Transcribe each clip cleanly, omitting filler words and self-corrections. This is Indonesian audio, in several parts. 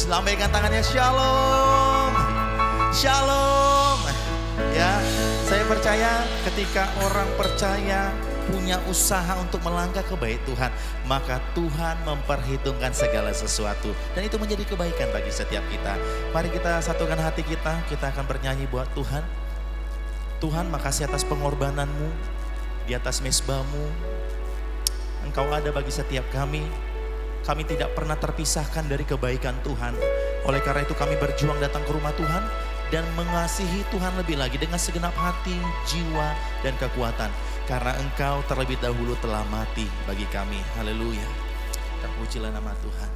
Lambaikan tangannya, shalom. Shalom. Ya, saya percaya ketika orang percaya punya usaha untuk melangkah ke bait Tuhan, maka Tuhan memperhitungkan segala sesuatu. Dan itu menjadi kebaikan bagi setiap kita. Mari kita satukan hati kita akan bernyanyi buat Tuhan. Tuhan, makasih atas pengorbananmu di atas mezbahmu. Engkau ada bagi setiap kami. Kami tidak pernah terpisahkan dari kebaikan Tuhan. Oleh karena itu kami berjuang datang ke rumah Tuhan dan mengasihi Tuhan lebih lagi dengan segenap hati, jiwa, dan kekuatan. Karena Engkau terlebih dahulu telah mati bagi kami. Haleluya. Terpujilah nama Tuhan.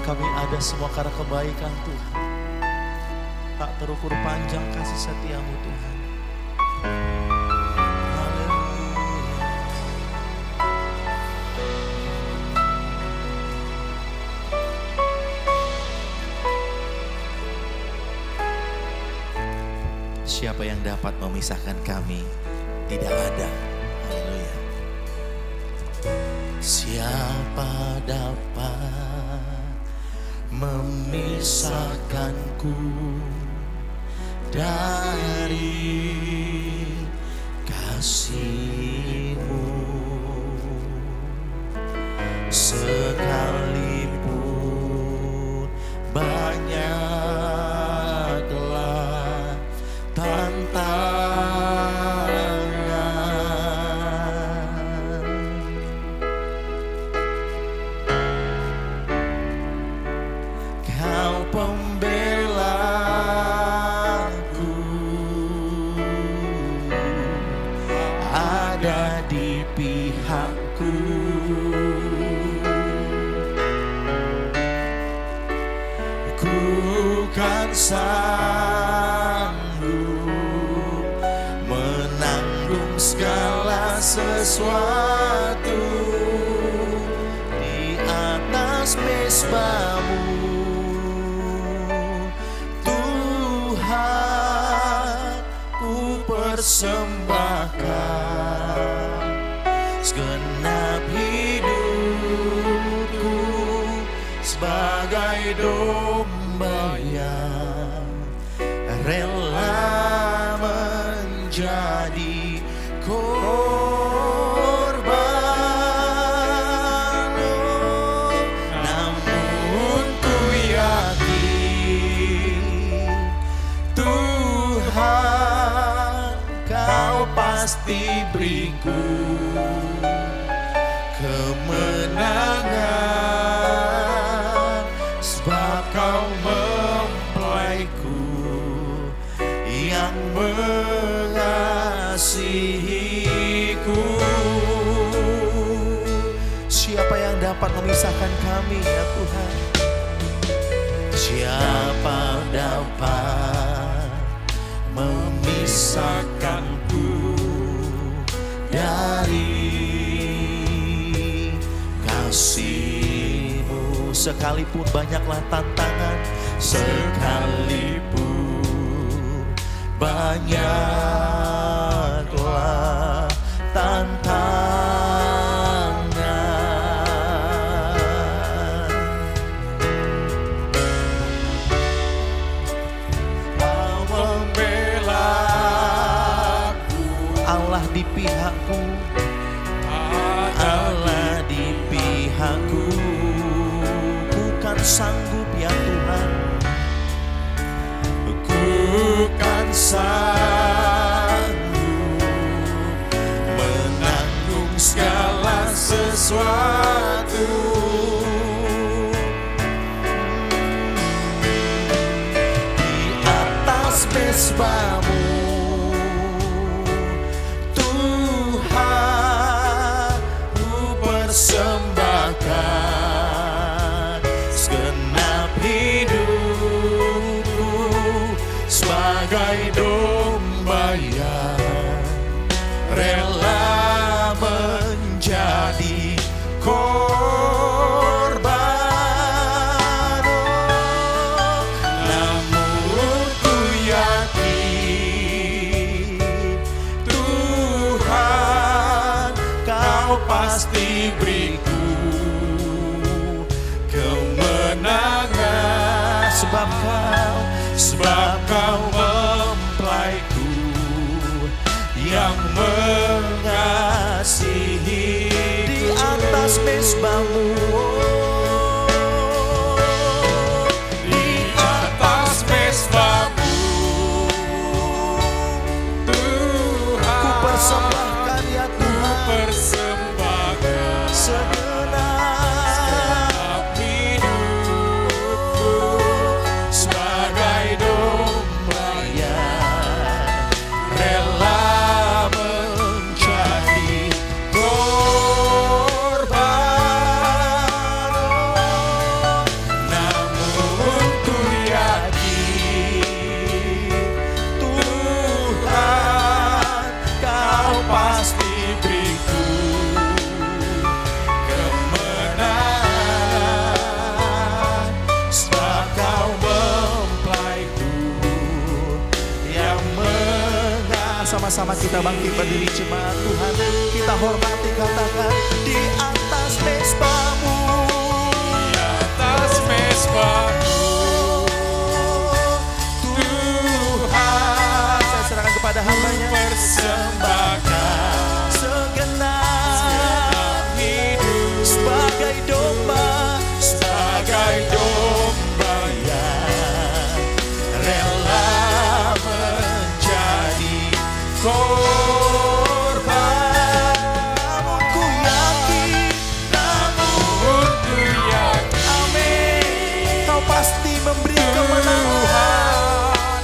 Kami ada semua karena kebaikan Tuhan. Tak terukur panjang kasih setiamu Tuhan. Haleluya. Siapa yang dapat memisahkan kami? Tidak ada. Haleluya. Siapa dapat memisahkanku dari kasih-Mu? Sekalipun banyaklah tantangan, Kau pembelaku ada di pihakku. Ku kan sanggup menanggung segala sesuatu di atas mezbah-Mu. Tuhan, ku persembahkan segenap hidupku sebagai domba yang rela menjadi korban. Namun ku yakin Tuhan, Kau pasti beriku kemenangan, sebab Kau mempelaiku yang mengasihiku. Siapa yang dapat memisahkan kami ya Tuhan? Siapa dapat memisahkanku dari kasih-Mu? Sekalipun banyaklah tantangan, sekalipun banyaklah tantangan, Kau membelaku. Allah di pihakku, Allah di pihakku. Ku kan sanggup ya Tuhan, ku kan sanggup menanggung segala sesuatu di atas mezbah-Mu. Tuhan, ku persembahkan segenap hidupku sebagai domba pasti beriku kemenangan. Sebab kau mempelaiku yang mengasihi. Di atas mezbahmu, di atas mezbahmu, Tuhan, ku persembahkan ya Tuhan, persembahkan segenap hidupku sebagai domba yang rela menjadi korban. Namun ku yakin Tuhan, kau pasti beriku kemenangan. Sebab kau mempelaiku yang sama-sama kita bangkit berdiri jemaat Tuhan. Kita hormati, katakan di atas mezbahmu, di atas mezbahmu, Tuhan, saya serahkan kepada hamba-Nya, persembahkan segenap hidup sebagai domba yang rela menjadi korban. Namun ku yakin, amin, kau pasti memberi kemenangan.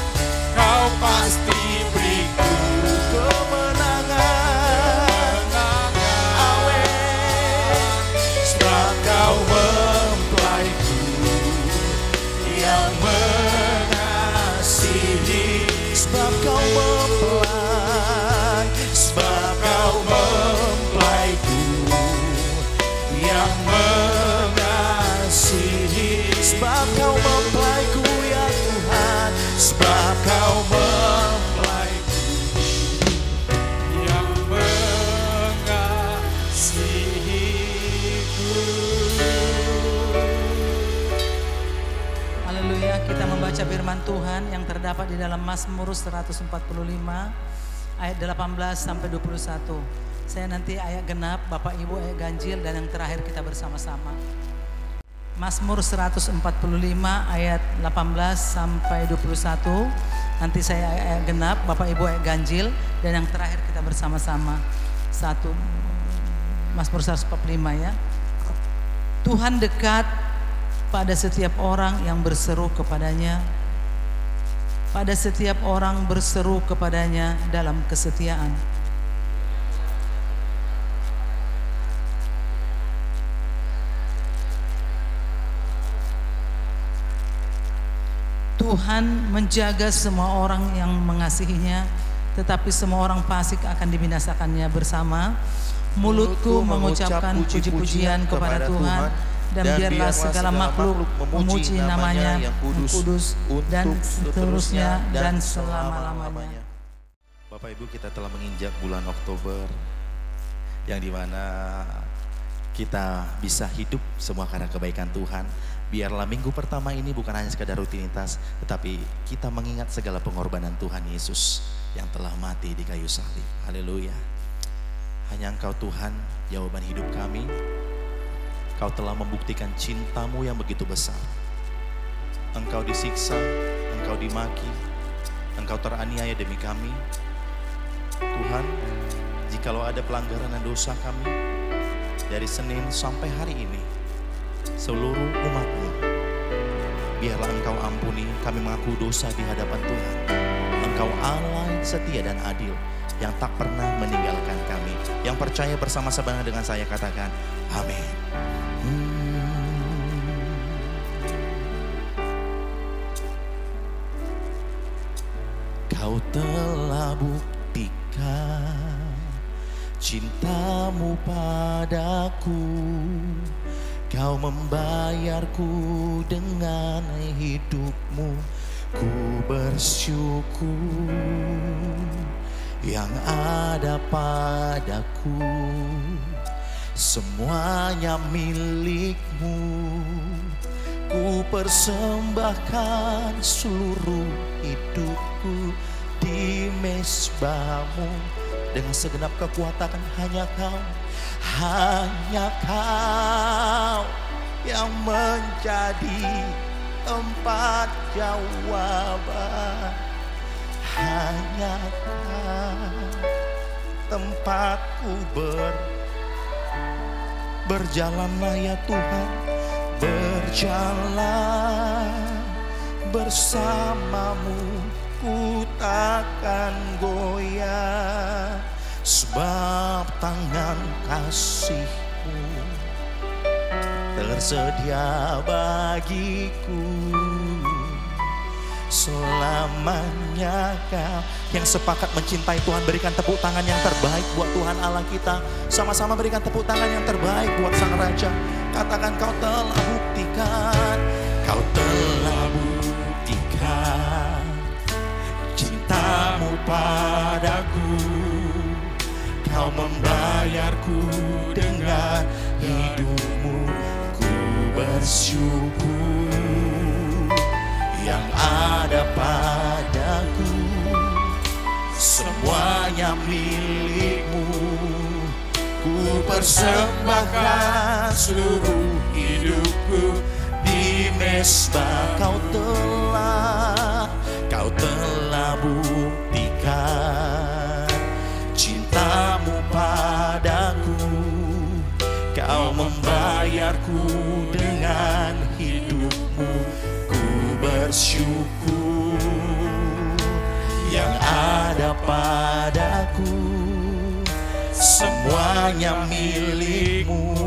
Kau pasti beriku kemenangan. Amin, sebab kau mempelaiku yang mengasihi. Sebab kau mempelai, sebab kau mempelaiku yang mengasihi. Sebab kau mempelaiku ya Tuhan, sebab kau mempelaiku yang mengasihiku. Haleluya, kita membaca firman Tuhan yang terdapat di dalam Mazmur 145 ayat 18 sampai 21. Saya nanti ayat genap, Bapak Ibu ayat ganjil, dan yang terakhir kita bersama-sama. Mazmur 145 ayat 18 sampai 21. Nanti saya ayat genap, Bapak Ibu ayat ganjil, dan yang terakhir kita bersama-sama. Satu, Mazmur 145 ya. Tuhan dekat pada setiap orang yang berseru kepadanya, pada setiap orang berseru kepadanya dalam kesetiaan. Tuhan menjaga semua orang yang mengasihinya, tetapi semua orang fasik akan dibinasakannya bersama. Mulutku mengucapkan puji-pujian kepada Tuhan, dan biarlah segala makhluk memuji namanya yang kudus, dan seterusnya dan selama-lamanya. Bapak Ibu, kita telah menginjak bulan Oktober yang dimana kita bisa hidup semua karena kebaikan Tuhan. Biarlah minggu pertama ini bukan hanya sekadar rutinitas, tetapi kita mengingat segala pengorbanan Tuhan Yesus yang telah mati di kayu salib. Haleluya. Hanya Engkau Tuhan, jawaban hidup kami. Kau telah membuktikan cinta-Mu yang begitu besar. Engkau disiksa, Engkau dimaki, Engkau teraniaya demi kami. Tuhan, jikalau ada pelanggaran dan dosa kami dari Senin sampai hari ini, seluruh umat-Mu, biarlah Engkau ampuni. Kami mengaku dosa di hadapan Tuhan. Engkau Allah yang setia dan adil, yang tak pernah meninggalkan kami. Yang percaya bersama-sama dengan saya katakan amin. Kau telah buktikan cinta-Mu padaku. Kau membayarku dengan hidup-Mu. Ku bersyukur yang ada padaku. semuanya milikmu. Ku persembahkan seluruh hidupku di mezbahmu. Dengan segenap kekuatan hanya kau yang menjadi tempat jawaban. Hanya kau tempatku berjalanlah ya Tuhan, berjalan bersamamu, ku takkan goyah, sebab tangan kasih-Mu tersedia bagiku selamanya. Kau yang sepakat mencintai Tuhan, berikan tepuk tangan yang terbaik buat Tuhan Allah kita. Sama-sama berikan tepuk tangan yang terbaik buat Sang Raja. Katakan, kau telah buktikan, kau telah buktikan cintamu padaku. Kau membayarku dengan hidupmu, ku bersyukur. Yang ada padaku semuanya milikmu. Ku persembahkan seluruh hidupku di mezbah. Kau telah buktikan cintamu padaku. Kau membayarku dengan hidupmu, ku bersyukur. Yang ada padaku semuanya milikmu.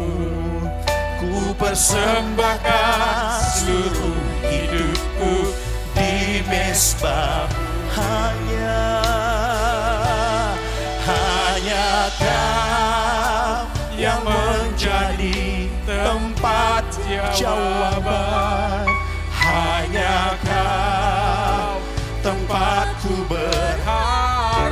Ku persembahkan seluruh hidupku di mezbah. Hanya Kau yang menjadi tempat jawaban. Hanya Kau tempatku berharap,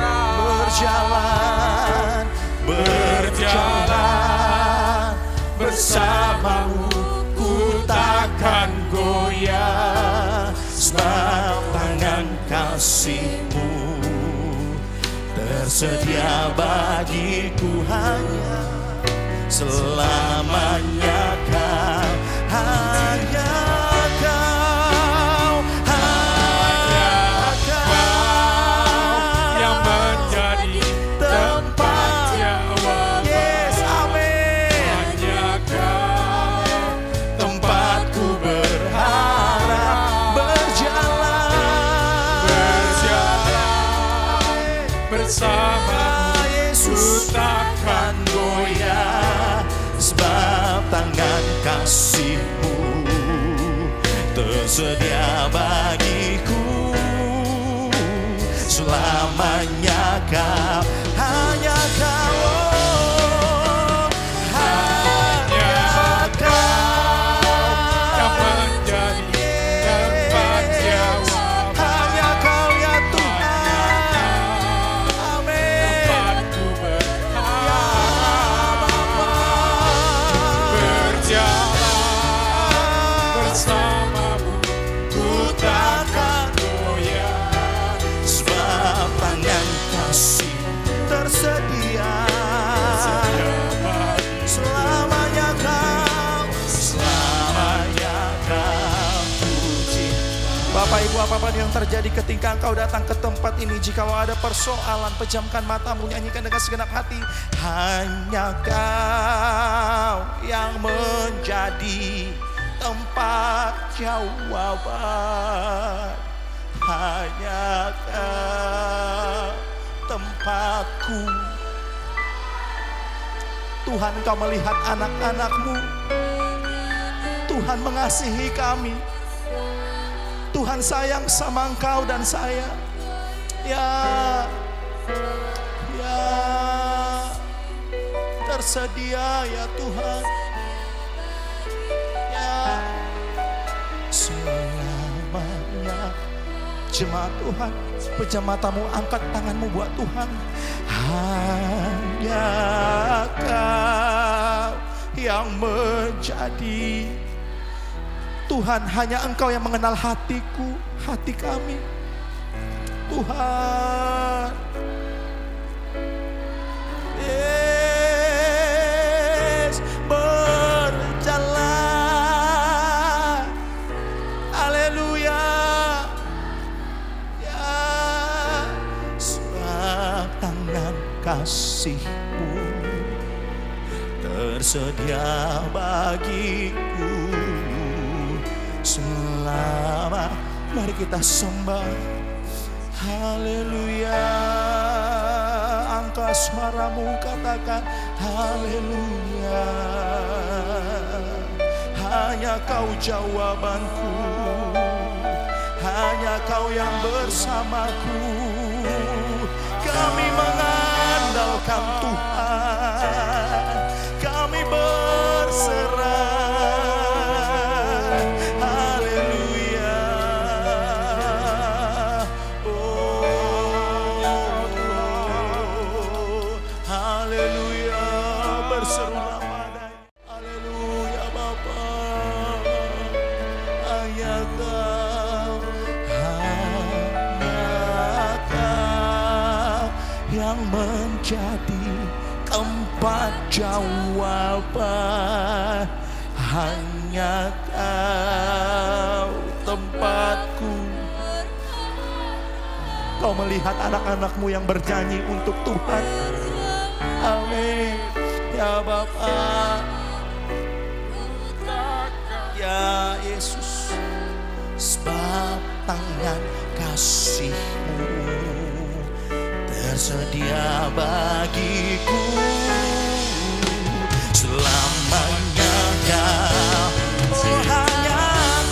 berjalan bersamamu, ku takkan goyah, sebab tangan kasih-Mu tersedia bagiku. Hanya selamanya Kau, hanya Kau yang menjadi tempat jawaban. Yes, amin. Hanya Kau tempatku berharap, berjalan bersamamu, Yesus, takkan goyah, sebab tangan kasih-Mu tersedia bagiku. Selamanya Kau, hanya Kau, hanya Kau yang menjadi tempat jawaban. Hanya Kau ya Tuhan, amin. Tempatku berharap, berjalan bersamamu, ku takkan goyah, sebab tangan kasih tersedia. Selamanya Kau, selamanya Kau puji. Bapak Ibu, apapun yang terjadi ketika Engkau datang ke tempat ini, jika ada persoalan, pejamkan matamu, nyanyikan dengan segenap hati. Hanya Kau yang menjadi tempat jawaban. Hanya Kau tempatku. Tuhan, Engkau melihat anak-anak-Mu. Tuhan mengasihi kami. Tuhan sayang sama Engkau dan saya. Ya, tersedia ya Tuhan. Ya, selamanya. Jemaat Tuhan, pejam matamu, angkat tanganmu buat Tuhan. Hanya Kau yang menjadi. Tuhan, hanya Engkau yang mengenal hatiku, hati kami. Tuhan, yes, berjalan, haleluya, ya, sebab tangan kasih-Mu tersedia bagiku selama. Mari kita sembah, haleluya. Angkat suaramu, katakan haleluya. Hanya Kau jawabanku, hanya Kau yang bersamaku. Kami mengandalkan Tuhan, kami berserah. Haleluya. Oh, haleluya. Berserulah padanya. Haleluya Bapa. Hanya Kau, hanya Kau yang menjadi tempat jawaban. Hanya Kau tempatku. Kau melihat anak-anak-Mu yang bernyanyi untuk Tuhan. Amin. Ya Bapa, ya Yesus, sebab tangan kasih-Mu tersedia bagiku selamanya. Kau, oh hanya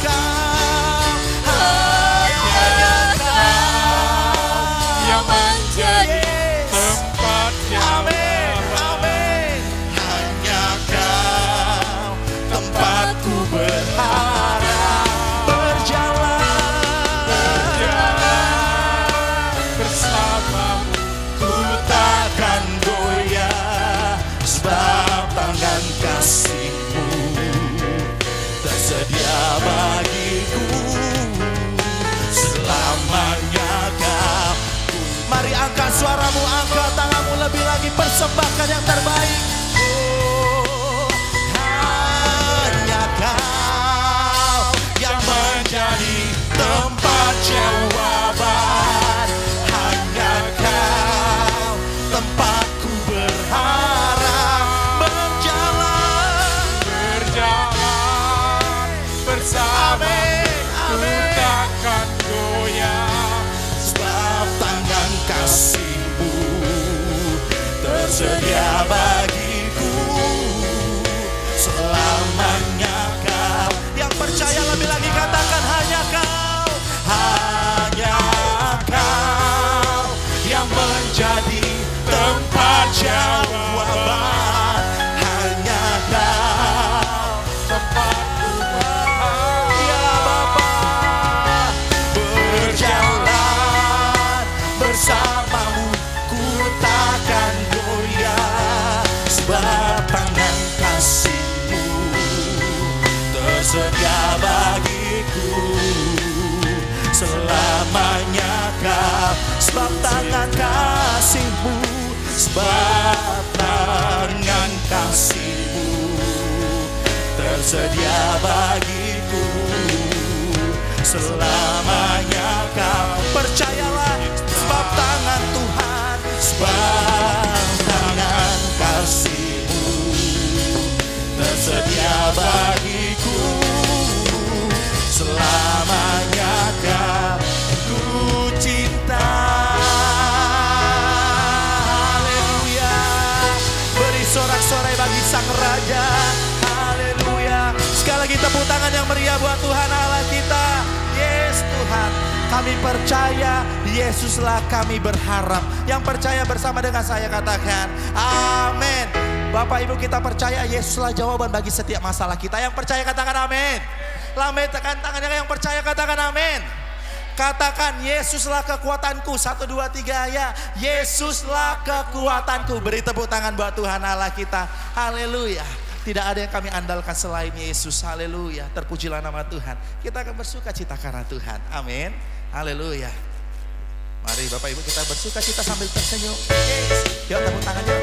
Kau, hanya Kau yang menjadi yes. tempat Amin, amin. Hanya Kau tempatku berharap, berjalan bersamamu. ku takkan goyah, sebab tangan kasih-Mu tersedia bagiku selamanya. Kau, mari angkat suaramu, angkat tanganmu lebih lagi, persembahkan yang terbaik. Oh, hanya Kau yang menjadi tempat jawaban. Hanya Kau tempatku berharap, berjalan Bersamamu Amin. ku takkan goyah. sebab tangan kasih-Mu tersedia bagiku selamanya. Kau yang percaya lebih lagi, katakan hanya Kau, hanya Kau yang menjadi tempat jawaban. Hanya Kau tempatku berharap. Ya Bapa, berjalan bersamamu ku takkan goyah, sebab tangan kasih-Mu tersedia bagiku selamanya. Kau, sebab tangan kasih-Mu, sebab tangan kasih-Mu tersedia bagiku selamanya. Kau percayalah, sebab tangan Tuhan, sebab tangan kasih-Mu tersedia bagiku selamanya. Kau ku cinta. Haleluya. Beri sorak-sorai bagi Sang Raja. Haleluya. Sekali lagi tepuk tangan yang meriah buat Tuhan Allah kita. Yes Tuhan, kami percaya, Yesuslah kami berharap. Yang percaya bersama dengan saya katakan amin. Bapak Ibu, kita percaya Yesuslah jawaban bagi setiap masalah kita. Yang percaya katakan amin. Lambaikan tangannya yang percaya, katakan amin. Katakan Yesuslah kekuatanku. 1, 2, 3 ya. Yesuslah kekuatanku. Beri tepuk tangan buat Tuhan Allah kita. Haleluya. Tidak ada yang kami andalkan selain Yesus. Haleluya. Terpujilah nama Tuhan. Kita akan bersuka cita karena Tuhan. Amin. Haleluya. Mari Bapak Ibu kita bersuka cita sambil tersenyum. Yes. Yuk tepuk tangannya.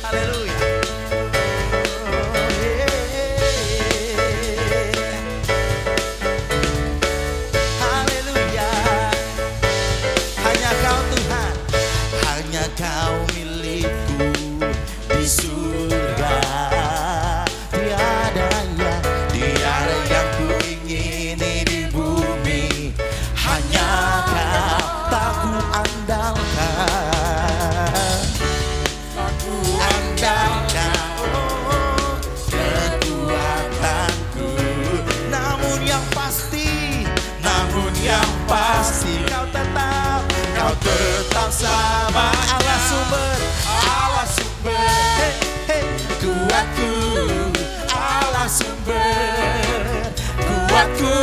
Haleluya. Haleluya. Hanya Kau Tuhan, hanya Kau milikku di surga. Tiada yang ku ingini di bumi. Hanya Kau tak ku andalkan. Kekuatanku. Namun yang pasti Kau tetap sama. Allah sumber hey, hey, kuatku. Allah sumber kuatku.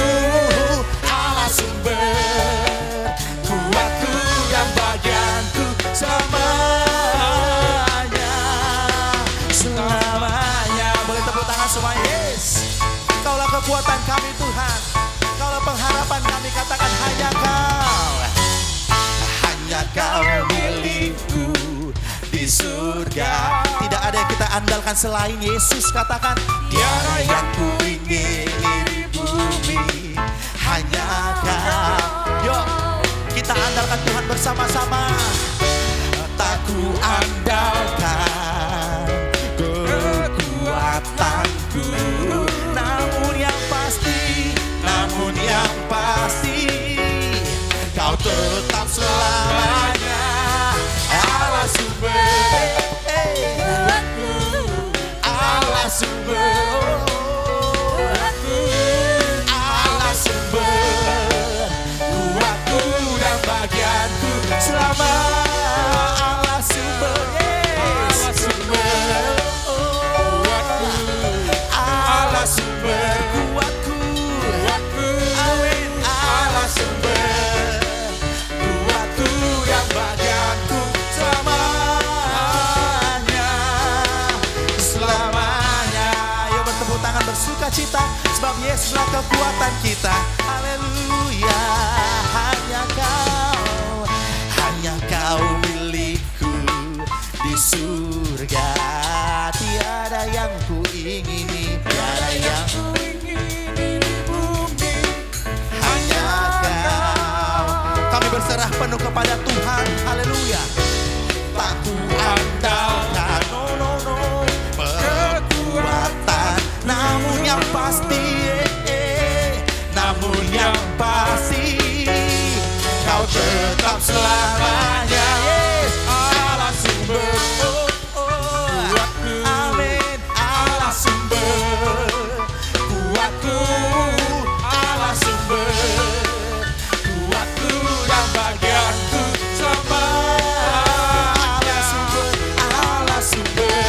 Allah sumber kuatku dan bagianku selamanya. Boleh tepuk tangan semua. Yes. Kaulah kekuatan kami Tuhan, Kaulah pengharapan kami. Katakan hanya Kau milikku di surga. Tidak ada yang kita andalkan selain Yesus. Katakan tiada yang ku ingini di bumi. Hanya Kau. Yuk kita andalkan Tuhan bersama-sama. Tak ku andalkan kekuatanku. Namun yang pasti Kau tetap selamanya. Allah sumber kuatku. Allah sumber kuatku. Allah sumber kuatku dan bagianku selama. Allah sumber Allah sumber kuatku. Allah sumber kuatku. Amin. Allah sumber sukacita, sebab Yesuslah kekuatan kita. Haleluya. Hanya Kau milikku di surga. Tiada yang ku ingini, tiada yang ku ingini di bumi. Hanya Kau. Kami berserah penuh kepada Tuhan. Haleluya. Tak ku andalkan kekuatan. Namun yang pasti Kau tetap selamanya. Yes. Allah sumber kuatku. Amin. Allah sumber kuatku. Allah sumber kuatku dan bagianku sama. Allah sumber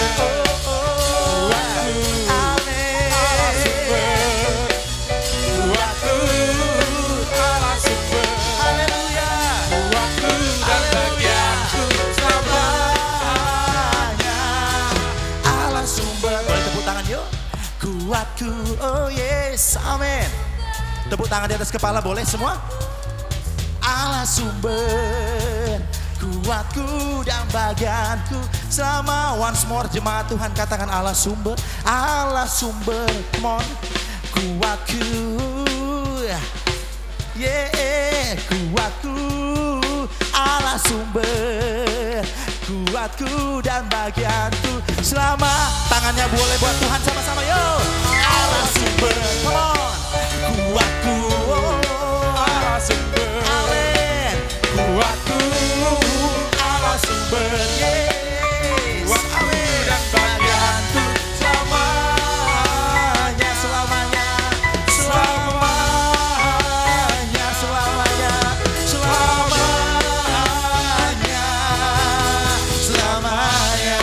kuatku. Oh yes, amin. Tepuk tangan di atas kepala boleh semua. Allah sumber kuatku dan bagianku selama. Once more jemaat Tuhan katakan Allah sumber. Allah sumber, come on. Kuatku, yeah, kuatku. Allah sumber kuatku dan bagianku selama. Tangannya boleh buat Tuhan sama-sama, yo. Allah sumber, come on. Kuatku, Allah sumber, amin. Kuatku, Allah sumber, yes, amin. Dan bagianku selamanya, selamanya, selamanya, selamanya, selamanya, selamanya.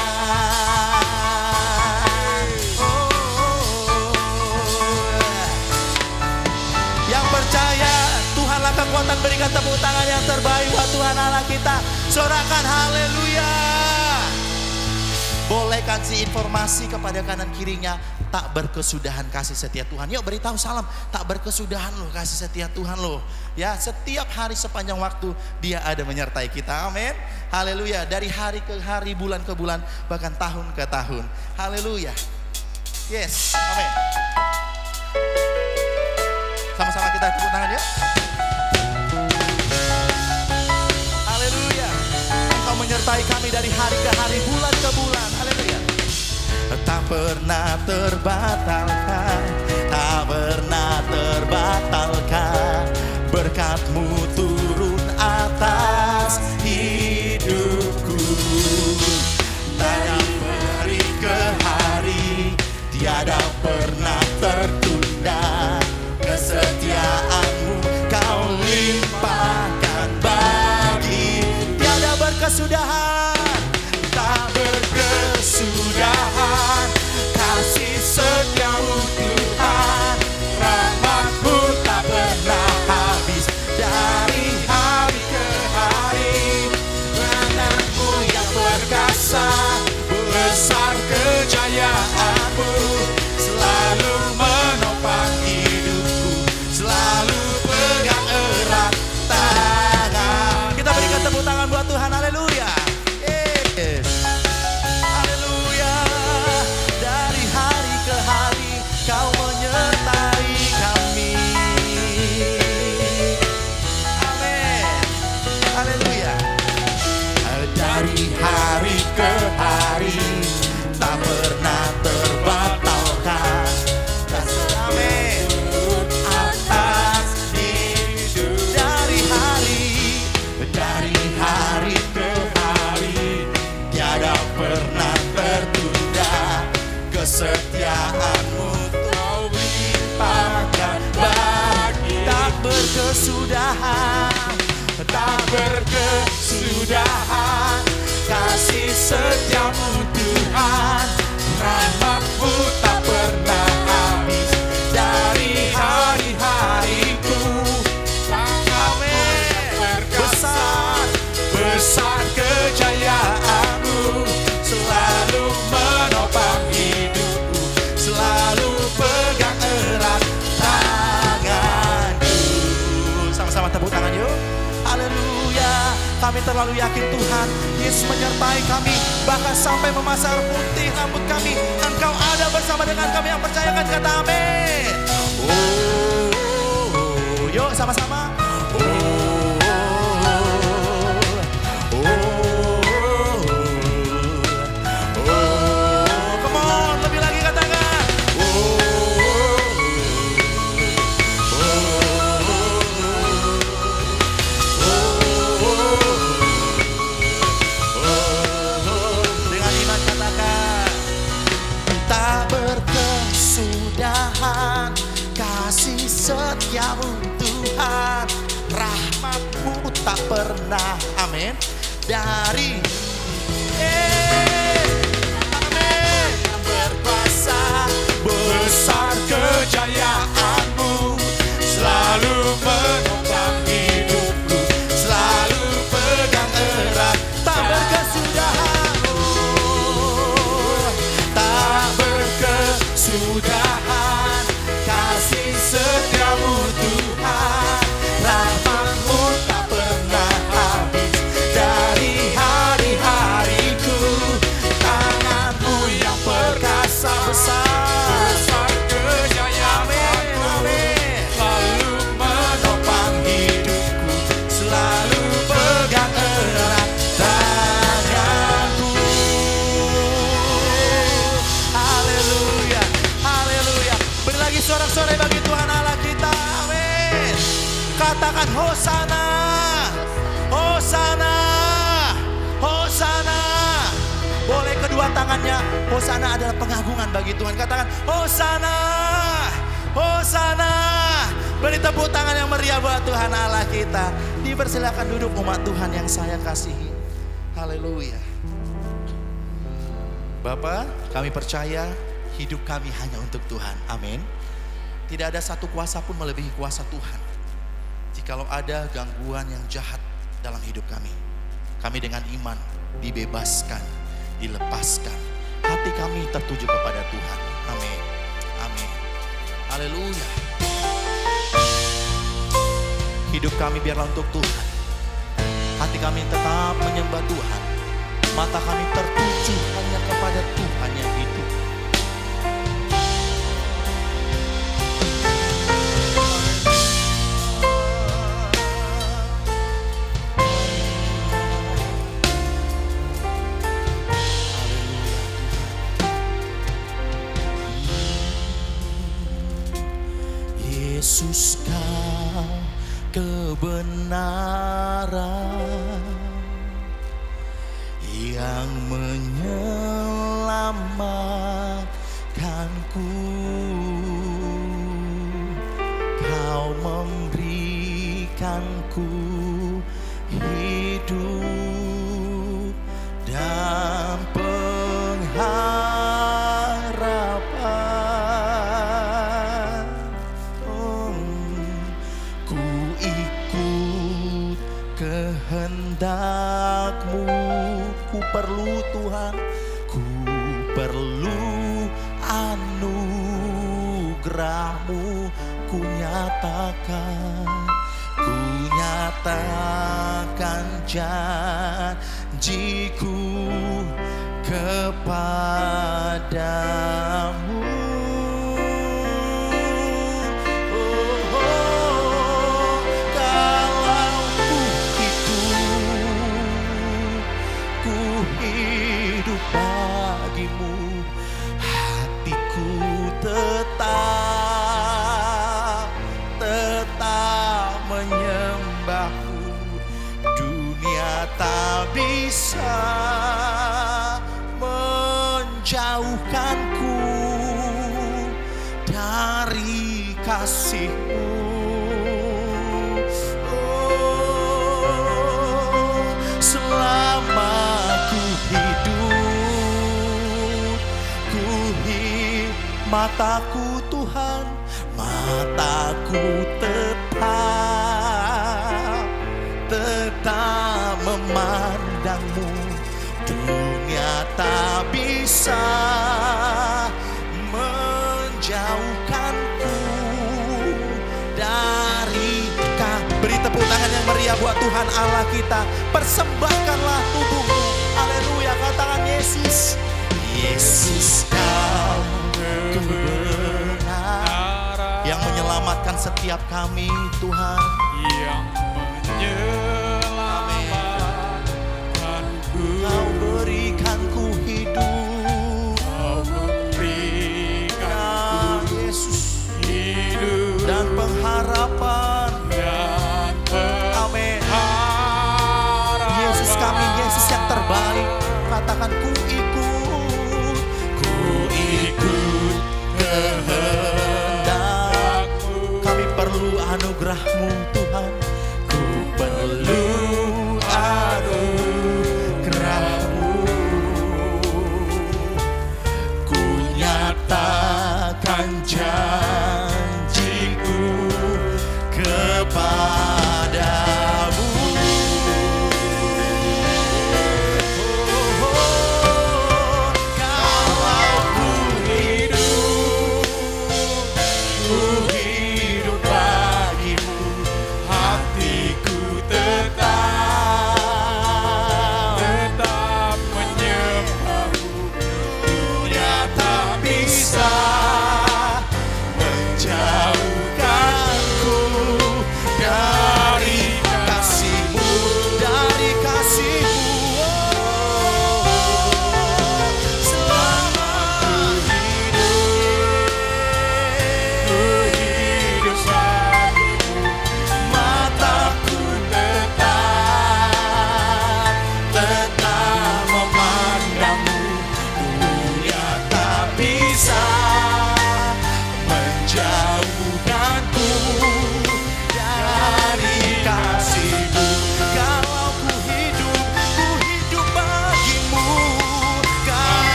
Yang percaya Tuhanlah kekuatan, berikan tepuk tangan yang terbaik buat Tuhan Allah kita. Sorakan haleluya. Boleh kasih informasi kepada kanan kirinya, tak berkesudahan kasih setia Tuhan. Yuk beritahu salam, tak berkesudahan loh kasih setia Tuhan loh. Ya, setiap hari sepanjang waktu Dia ada menyertai kita. Amin. Haleluya. Dari hari ke hari, bulan ke bulan, bahkan tahun ke tahun. Haleluya. Yes. Amin. Sama-sama kita tepuk tangan ya. Haleluya. Engkau menyertai kami dari hari ke hari, bulan ke bulan. Haleluya. Tak pernah terbatalkan, tak pernah terbatalkan. Berkat-Mu turun atas hidupku. Dari hari ke hari, tiada pernah tertunda. Kesetiaan-Mu Kau limpahkan bagi. Tiada berkesudahan, tak berkesudahan. Kasih setia-Mu Tuhan, rahmat-Mu tak pernah habis. Dari hari ke hari, kemenangan-Mu yang perkasa. Besar kejayaan-Mu, selalu menopang hidupku, selalu pegang erat tangan. Kita berikan tepuk tangan buat Tuhan. Haleluya. Yes. Haleluya. Dari hari ke hari Kau menyertai kami. Amin. Haleluya. Dari hari ke hari, tak pernah terbatalkan. Amin. Atas hidup. Dari hari ke hari, tiada pernah tertunda. Kesetiaan-Mu Kau limpahkan bagi. Tak berkesudahan, tak berkesudahan. Kasih setia-Mu Tuhan, rahmat-Mu tak pernah habis. Dari hari-hariku, amin. Besar, besar kejayaan-Mu, selalu menopang hidupku, selalu pegang erat tanganku. Sama-sama tepuk tangan yuk. Haleluya. Kami terlalu yakin Tuhan Yesus menyertai kami, bahkan sampai memasar putih rambut kami. Engkau ada bersama dengan kami yang percayakan, kata amin. Oh, yuk sama-sama. Come on, lebih lagi katakan. Dengan iman katakan, tak berkesudahan. Kasih setia-Mu Tuhan, rahmat-Mu tak pernah, amin. Dari amin. Yang berkuasa, besar kejayaan-Mu, selalu menopang hidupku, selalu pegang erat. Tak berkesudahan, tak berkesudahan. Kasih setia-Mu Tuhan, rahmat-Mu tak pernah habis. Dari hari-hariku, tangan-Mu yang perkasa. Besar kejayaan-Mu, selalu menopang hidupku, selalu pegang erat tanganku. Haleluya, haleluya. Beri lagi sorak-sorai bagi Tuhan Allah kita. Amin. Katakan Hosana, Hosana, Hosana. Boleh kedua tangannya. Hosana adalah pengagungan bagi Tuhan. Katakan Hosana, Hosana. Beri tepuk tangan yang meriah buat Tuhan Allah kita. Dipersilakan duduk umat Tuhan yang saya kasihi. Haleluya. Bapa, kami percaya hidup kami hanya untuk Tuhan. Amin. Tidak ada satu kuasa pun melebihi kuasa Tuhan. Jikalau ada gangguan yang jahat dalam hidup kami dengan iman dibebaskan, dilepaskan, hati kami tertuju kepada Tuhan. Amin. Amin. Haleluya. Hidup kami biarlah untuk Tuhan. Hati kami tetap menyembah Tuhan. Mata kami tertuju hanya kepada Tuhan yang hidup. Yesus, Kau kebenaran yang menyelamatkanku. Kau memberikanku hidup dan pengharapan. Ku ikut kehendak-Mu. Ku perlu Tuhan, ku perlu anugerah-Mu. Ku nyatakan janjiku kepadamu. Hidup bagimu, hatiku tetap menyembahmu. Dunia tak bisa menjauhkanku dari kasih-Mu. Selama mataku Tuhan, mataku tetap memandang-Mu. Dunia tak bisa menjauhkanku dari Beri tepuk tangan yang meriah buat Tuhan Allah kita. Persembahkanlah tubuhmu. Haleluya, katakan Yesus. Yesus, Kau kebenaran yang menyelamatkan setiap kami, Tuhan. Yang menyelamatkanku. Kau berikanku hidup. Kau memberikanku Yesus hidup dan pengharapan. Amin. Yesus kami, Yesus yang terbaik. Katakan ku ikut kehendak-Mu. Kami perlu anugerah-Mu Tuhan. Ku perlu anugerah-Mu. Ku nyatakan janjiku kepadamu. Kalau ku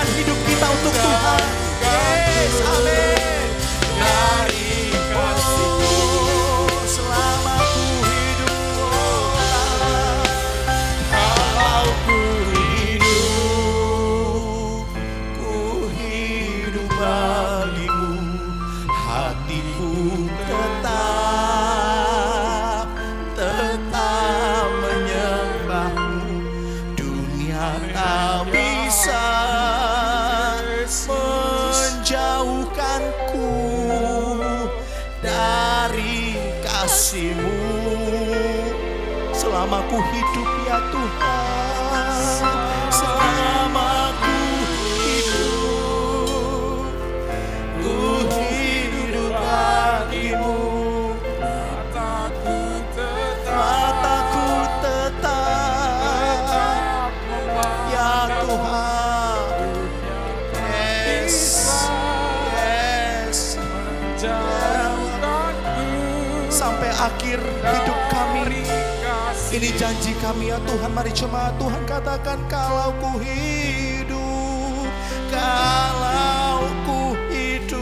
menyerahkan hidup kita untuk Tuhan. Yes, amin. Dari kasih-Mu selama ku hidup, kalau ku hidup bagimu, hatiku tetap menyembahmu. Dunia tak bisa menjauhkanku dari kasih-Mu selama ku hidup ya Tuhan. Selama ku hidup bagimu, mataku tetap ya Tuhan. Yes, yes, sampai akhir hidup kami. Ini janji kami ya Tuhan. Mari jemaat Tuhan katakan, kalau ku hidup, kalau ku hidup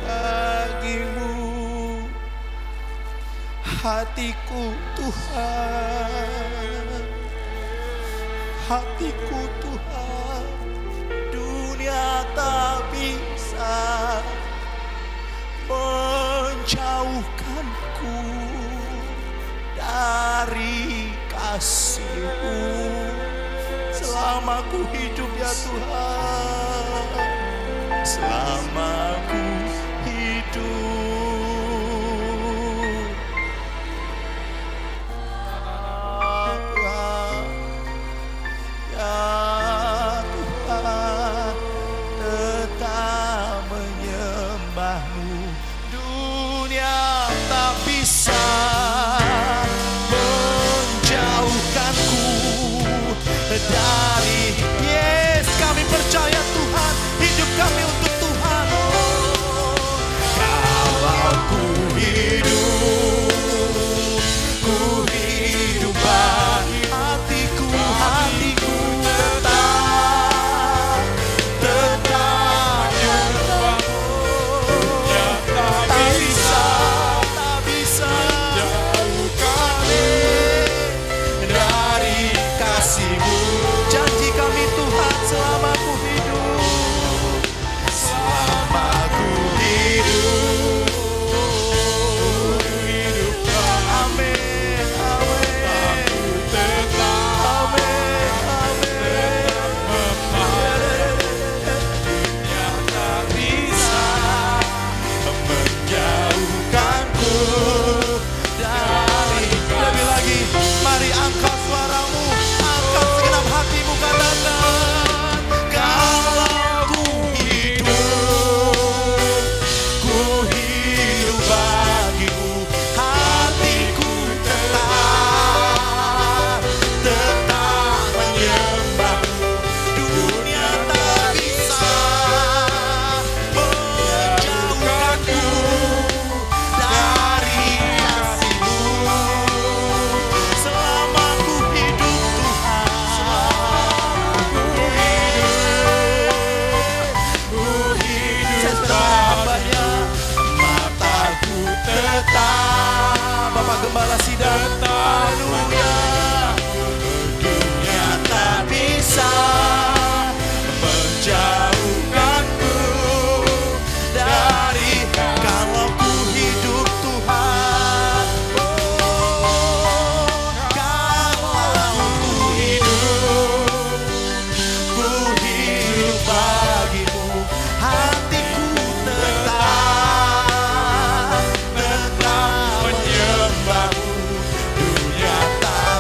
bagimu, hatiku Tuhan, hatiku Tuhan. Dunia tak bisa menjauhkanku dari kasih-Mu selama ku hidup ya Tuhan. Selama ku hidup, Tuhan, ya Tuhan, tetap menyembahmu. Dunia tak bisa menjauhkanku dari, yes, kami percaya Tuhan, hidup kami untuk Tuhan. Kalau ku hidup bagi hatiku tetap tak bisa dari kasih-Mu. Janji kami Tuhan, selama ku hidup, amin, amin, amin, amin. Dunia tak bisa menjauhkanku dari. Lebih lagi, mari angkat suaramu, angkat segenap hatimu, katakan, kalau ku hidup bagimu, hatiku tetap menyembahmu. Dunia tak bisa menjauhkanku dari kasih-Mu selama ku hidup Tuhan. Saya sebagai hambanya, mataku tetap, Bapak Gembala sidang, haleluya. Dunia tak bisa menjauhkanku dari, kalau ku hidup Tuhan. Oh, kalau ku hidup bagimu, hatiku tetap menyembahmu. Dunia tak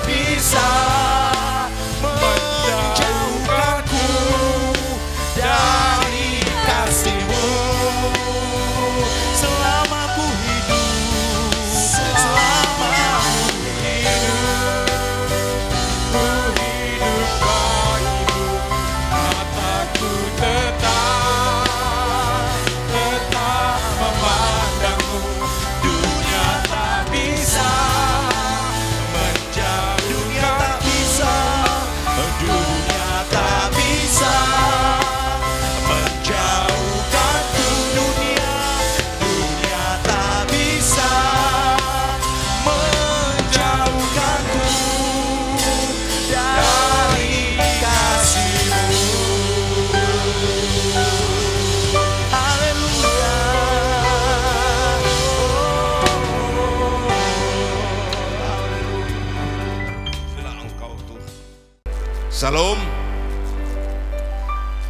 Salam.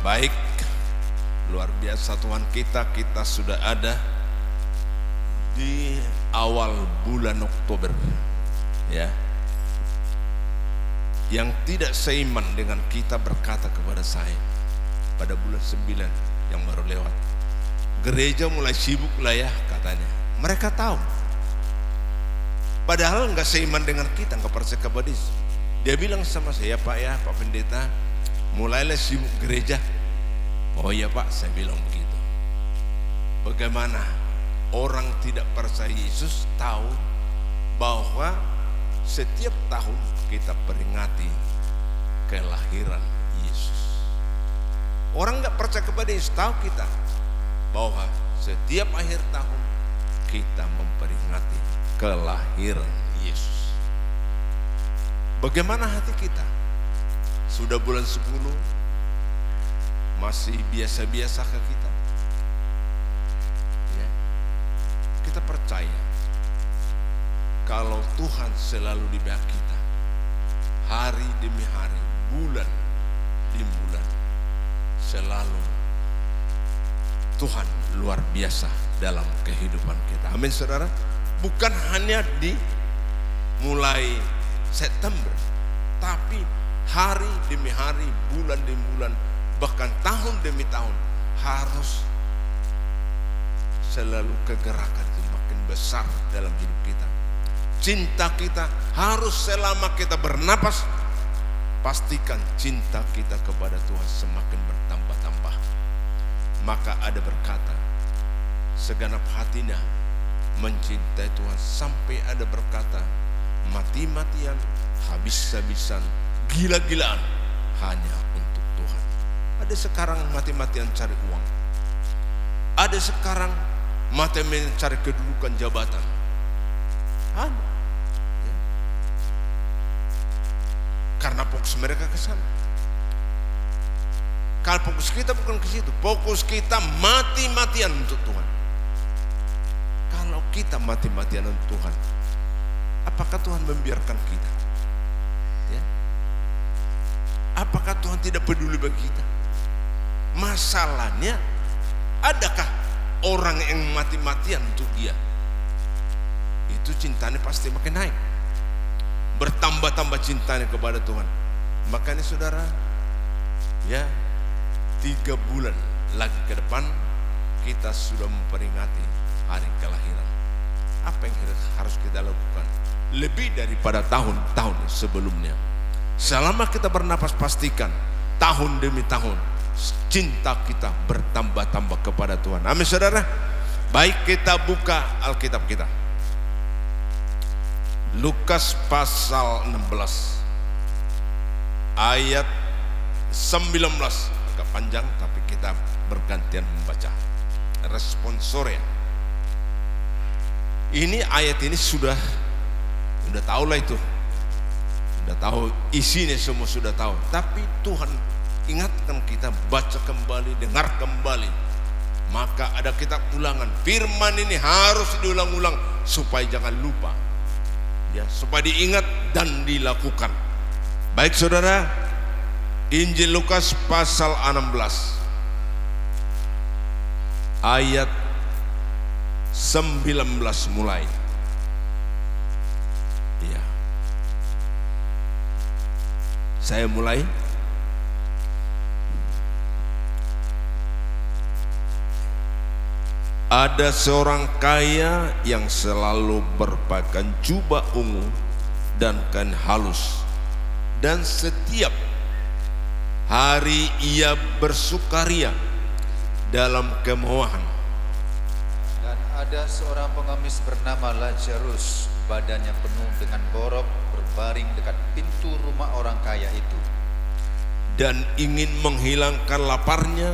Baik, luar biasa Tuhan kita sudah ada di awal bulan Oktober, ya. Yang tidak seiman dengan kita berkata kepada saya pada bulan 9 yang baru lewat, gereja mulai sibuk lah ya katanya. Mereka tahu, padahal nggak seiman dengan kita, nggak percaya kepada Yesus. Dia bilang sama saya, Pak ya, Pak Pendeta, mulailah sibuk gereja. Oh iya Pak, saya bilang begitu. Bagaimana orang tidak percaya Yesus tahu bahwa setiap tahun kita peringati kelahiran Yesus. Orang nggak percaya kepada Yesus tahu kita bahwa setiap akhir tahun kita memperingati kelahiran Yesus. Bagaimana hati kita? Sudah bulan 10, masih biasa-biasa ke kita? Ya. Kita percaya kalau Tuhan selalu di pihak kita, hari demi hari, bulan demi bulan, selalu Tuhan luar biasa dalam kehidupan kita. Amin saudara. Bukan hanya di mulai September, tapi hari demi hari, bulan demi bulan, bahkan tahun demi tahun harus selalu kegerakan semakin besar dalam hidup kita. Cinta kita harus selama kita bernapas, pastikan cinta kita kepada Tuhan semakin bertambah-tambah. Maka ada berkata, segenap hatinya mencintai Tuhan, sampai ada berkata, mati-matian, habis-habisan, gila-gilaan hanya untuk Tuhan. Ada sekarang mati-matian cari uang, ada sekarang mati-matian cari kedudukan jabatan. Ada, ya. Karena fokus mereka ke sana. Kalau fokus kita bukan ke situ, fokus kita mati-matian untuk Tuhan. Kalau kita mati-matian untuk Tuhan, apakah Tuhan membiarkan kita? Ya. Apakah Tuhan tidak peduli bagi kita? Masalahnya, adakah orang yang mati-matian untuk Dia? Itu cintanya pasti makin naik, bertambah-tambah cintanya kepada Tuhan. Makanya saudara, ya, 3 bulan lagi ke depan kita sudah memperingati hari kelahiran. Apa yang harus kita lakukan? Lebih daripada tahun-tahun sebelumnya. Selama kita bernapas, pastikan tahun demi tahun cinta kita bertambah-tambah kepada Tuhan. Amin saudara. Baik, kita buka Alkitab kita, Lukas pasal 16 ayat 19. Agak panjang tapi kita bergantian membaca. Responsorial. Ini ayat ini sudah tahu lah itu. Sudah tahu isinya, semua sudah tahu. Tapi Tuhan ingatkan kita, baca kembali, dengar kembali. Maka ada kitab ulangan. Firman ini harus diulang-ulang supaya jangan lupa. Ya, supaya diingat dan dilakukan. Baik saudara, Injil Lukas pasal 16 ayat 19 mulai. Ya. Saya mulai. Ada seorang kaya yang selalu berpakaian jubah ungu dan kain halus, dan setiap hari ia bersukaria dalam kemewahan. Dan ada seorang pengemis bernama Lazarus, badannya penuh dengan borok, berbaring dekat pintu rumah orang kaya itu, dan ingin menghilangkan laparnya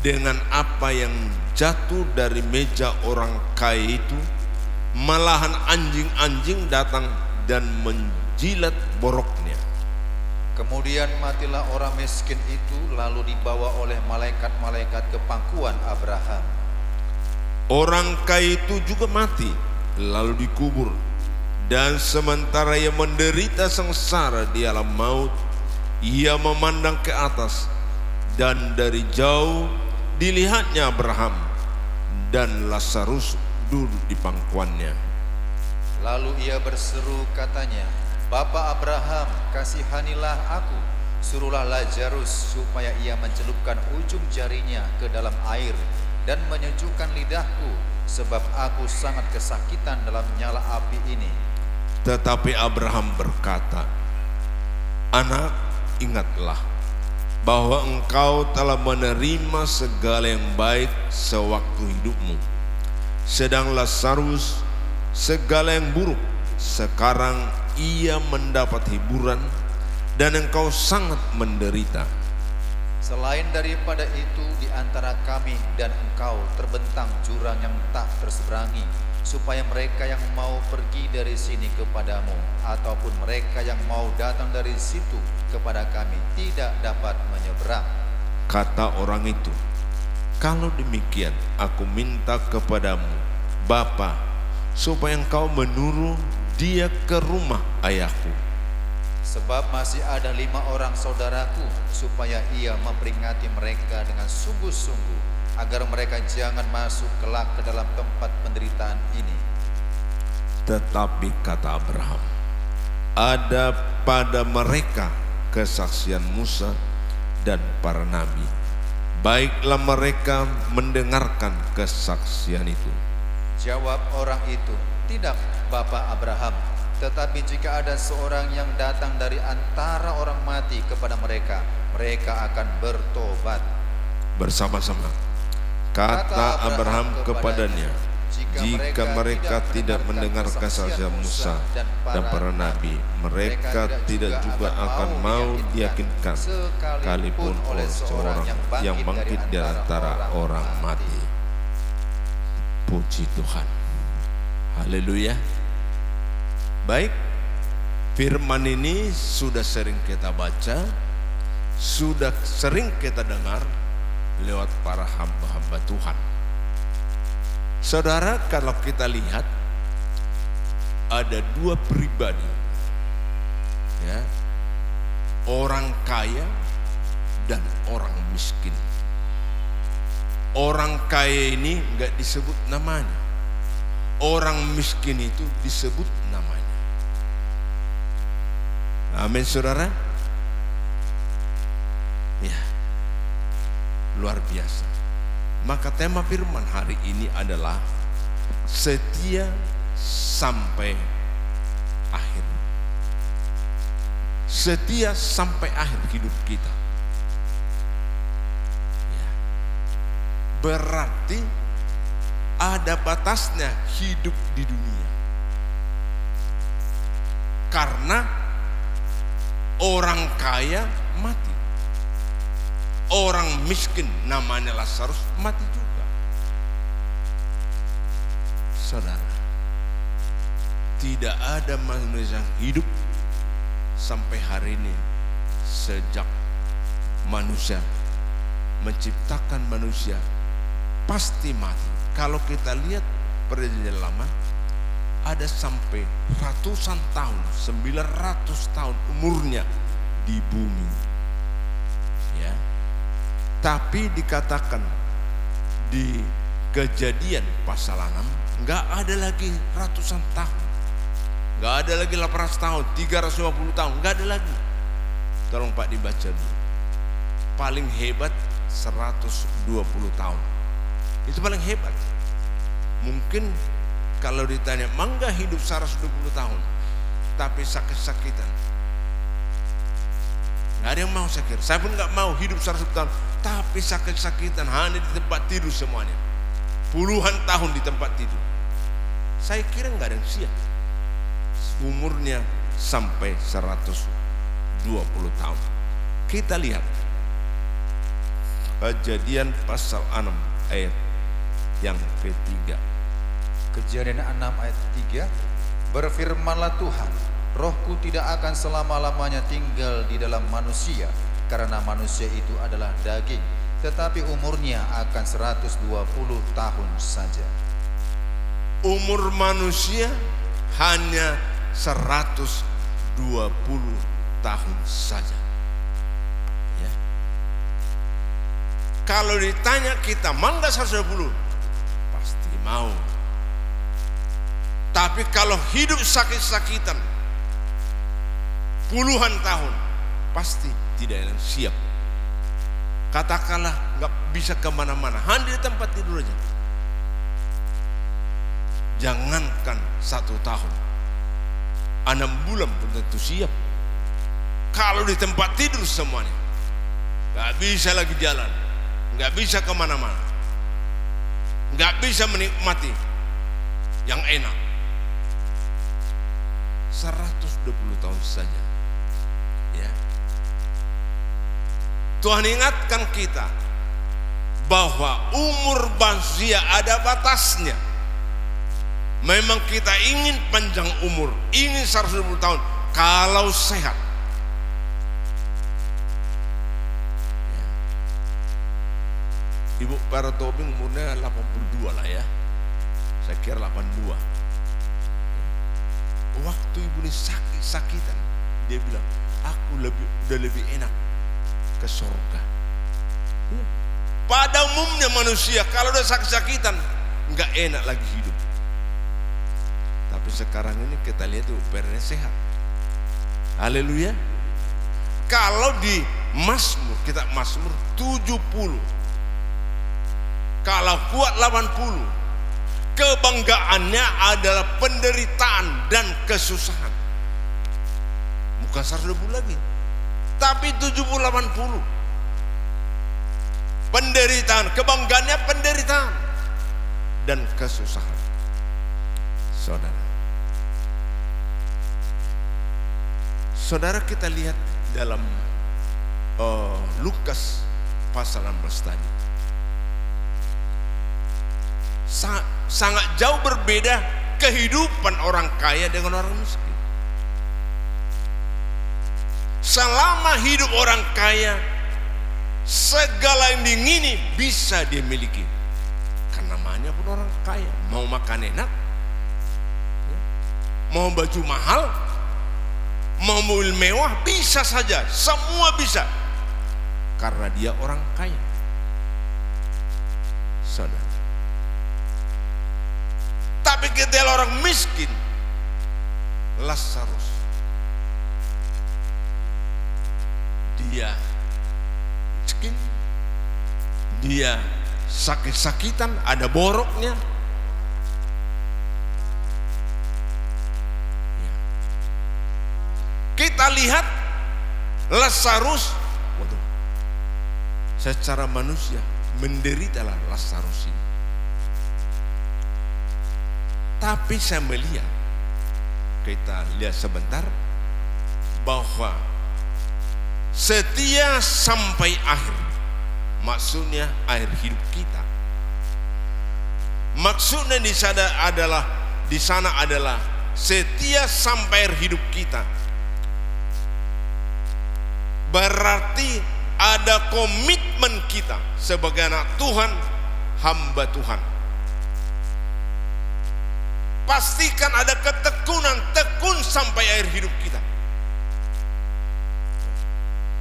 dengan apa yang jatuh dari meja orang kaya itu. Malahan anjing-anjing datang dan menjilat boroknya. Kemudian matilah orang miskin itu, lalu dibawa oleh malaikat-malaikat ke pangkuan Abraham. Orang kaya itu juga mati, lalu dikubur. Dan sementara ia menderita sengsara di alam maut, ia memandang ke atas, dan dari jauh dilihatnya Abraham dan Lazarus duduk di pangkuannya. Lalu ia berseru katanya, Bapa Abraham, kasihanilah aku, suruhlah Lazarus supaya ia mencelupkan ujung jarinya ke dalam air dan menyejukkan lidahku, sebab aku sangat kesakitan dalam nyala api ini. Tetapi Abraham berkata, Anak, ingatlah bahwa engkau telah menerima segala yang baik sewaktu hidupmu, sedang Lazarus segala yang buruk. Sekarang ia mendapat hiburan dan engkau sangat menderita. Selain daripada itu, di antara kami dan engkau terbentang jurang yang tak terseberangi, supaya mereka yang mau pergi dari sini kepadamu ataupun mereka yang mau datang dari situ kepada kami tidak dapat menyeberang. Kata orang itu, kalau demikian aku minta kepadamu, Bapa, supaya engkau menyuruh dia ke rumah ayahku. Sebab masih ada 5 orang saudaraku, supaya ia memperingati mereka dengan sungguh-sungguh, agar mereka jangan masuk kelak ke dalam tempat penderitaan ini. Tetapi kata Abraham, ada pada mereka kesaksian Musa dan para nabi. Baiklah mereka mendengarkan kesaksian itu. Jawab orang itu, tidak Bapa Abraham, tetapi jika ada seorang yang datang dari antara orang mati kepada mereka, mereka akan bertobat. Bersama-sama kata Abraham kepadanya, jika mereka tidak mendengar kesaksian Musa dan para nabi, mereka tidak juga akan mau diyakinkan sekalipun oleh seorang yang bangkit di antara orang mati. Puji Tuhan. Haleluya. Baik, firman ini sudah sering kita baca, sudah sering kita dengar lewat para hamba-hamba Tuhan. Saudara, kalau kita lihat ada 2 pribadi, ya, orang kaya dan orang miskin. Orang kaya ini enggak disebut namanya, orang miskin itu disebut namanya. Amin, saudara. Ya, luar biasa. Maka tema firman hari ini adalah setia sampai akhir. Setia sampai akhir hidup kita. Ya. Berarti ada batasnya hidup di dunia. Karena orang kaya mati, orang miskin namanya Lazarus mati juga. Saudara, tidak ada manusia yang hidup sampai hari ini sejak manusia menciptakan manusia pasti mati. Kalau kita lihat perjanjian lama, ada sampai ratusan tahun, 900 tahun umurnya di bumi. Ya. Tapi dikatakan di Kejadian pasal 6, enggak ada lagi ratusan tahun. Enggak ada lagi 800 tahun, 350 tahun, enggak ada lagi. Tolong Pak dibaca dulu. Paling hebat 120 tahun. Itu paling hebat. Mungkin kalau ditanya, mangga hidup 120 tahun tapi sakit-sakitan, nggak ada yang mau. Saya pun nggak mau hidup 120 tahun tapi sakit-sakitan, hanya di tempat tidur semuanya, puluhan tahun di tempat tidur. Saya kira nggak ada yang siap umurnya sampai 120 tahun. Kita lihat Kejadian pasal 6 ayat yang ketiga. Kejadian 6 ayat 3, berfirmanlah Tuhan, rohku tidak akan selama-lamanya tinggal di dalam manusia, karena manusia itu adalah daging, tetapi umurnya akan 120 tahun saja. Umur manusia hanya 120 tahun saja. Kalau ditanya kita mau nggak 120? Pasti mau. Tapi kalau hidup sakit-sakitan puluhan tahun, pasti tidak ada yang siap. Katakanlah nggak bisa kemana-mana, hanya di tempat tidur aja. Jangankan 1 tahun, 6 bulan pun tentu siap. Kalau di tempat tidur semuanya, nggak bisa lagi jalan, nggak bisa kemana-mana, nggak bisa menikmati yang enak. 120 tahun saja, ya. Tuhan ingatkan kita bahwa umur manusia ada batasnya. Memang kita ingin panjang umur, ingin 120 tahun kalau sehat. Ya. Ibu Para Tobing umurnya 82 lah ya. Saya kira 82. Waktu ibu ini sakit-sakitan, dia bilang, aku udah lebih enak ke surga. Pada umumnya manusia kalau udah sakit-sakitan nggak enak lagi hidup. Tapi sekarang ini kita lihat upernya sehat. Haleluya. Kalau di Mazmur, kita Mazmur 70, kalau kuat 80, kebanggaannya adalah penderitaan dan kesusahan. Bukan 120 lagi, tapi 70-80. Penderitaan, kebanggaannya penderitaan dan kesusahan. Saudara kita lihat dalam Lukas pasal 16 tadi. Sangat jauh berbeda kehidupan orang kaya dengan orang miskin. Selama hidup orang kaya, segala yang diingini bisa dia miliki. Karena namanya pun orang kaya, mau makan enak, mau baju mahal, mau mobil mewah, bisa saja, semua bisa. Karena dia orang kaya. Saudara. Tapi ketika orang miskin, Lazarus, dia miskin, dia sakit-sakitan, ada boroknya. Kita lihat Lazarus, waduh, secara manusia menderitalah Lazarus ini. Tapi saya melihat, kita lihat sebentar, bahwa setia sampai akhir, maksudnya akhir hidup kita. Maksudnya di sana adalah setia sampai akhir hidup kita. Berarti ada komitmen kita sebagai anak Tuhan, hamba Tuhan. Pastikan ada ketekunan, tekun sampai akhir hidup kita.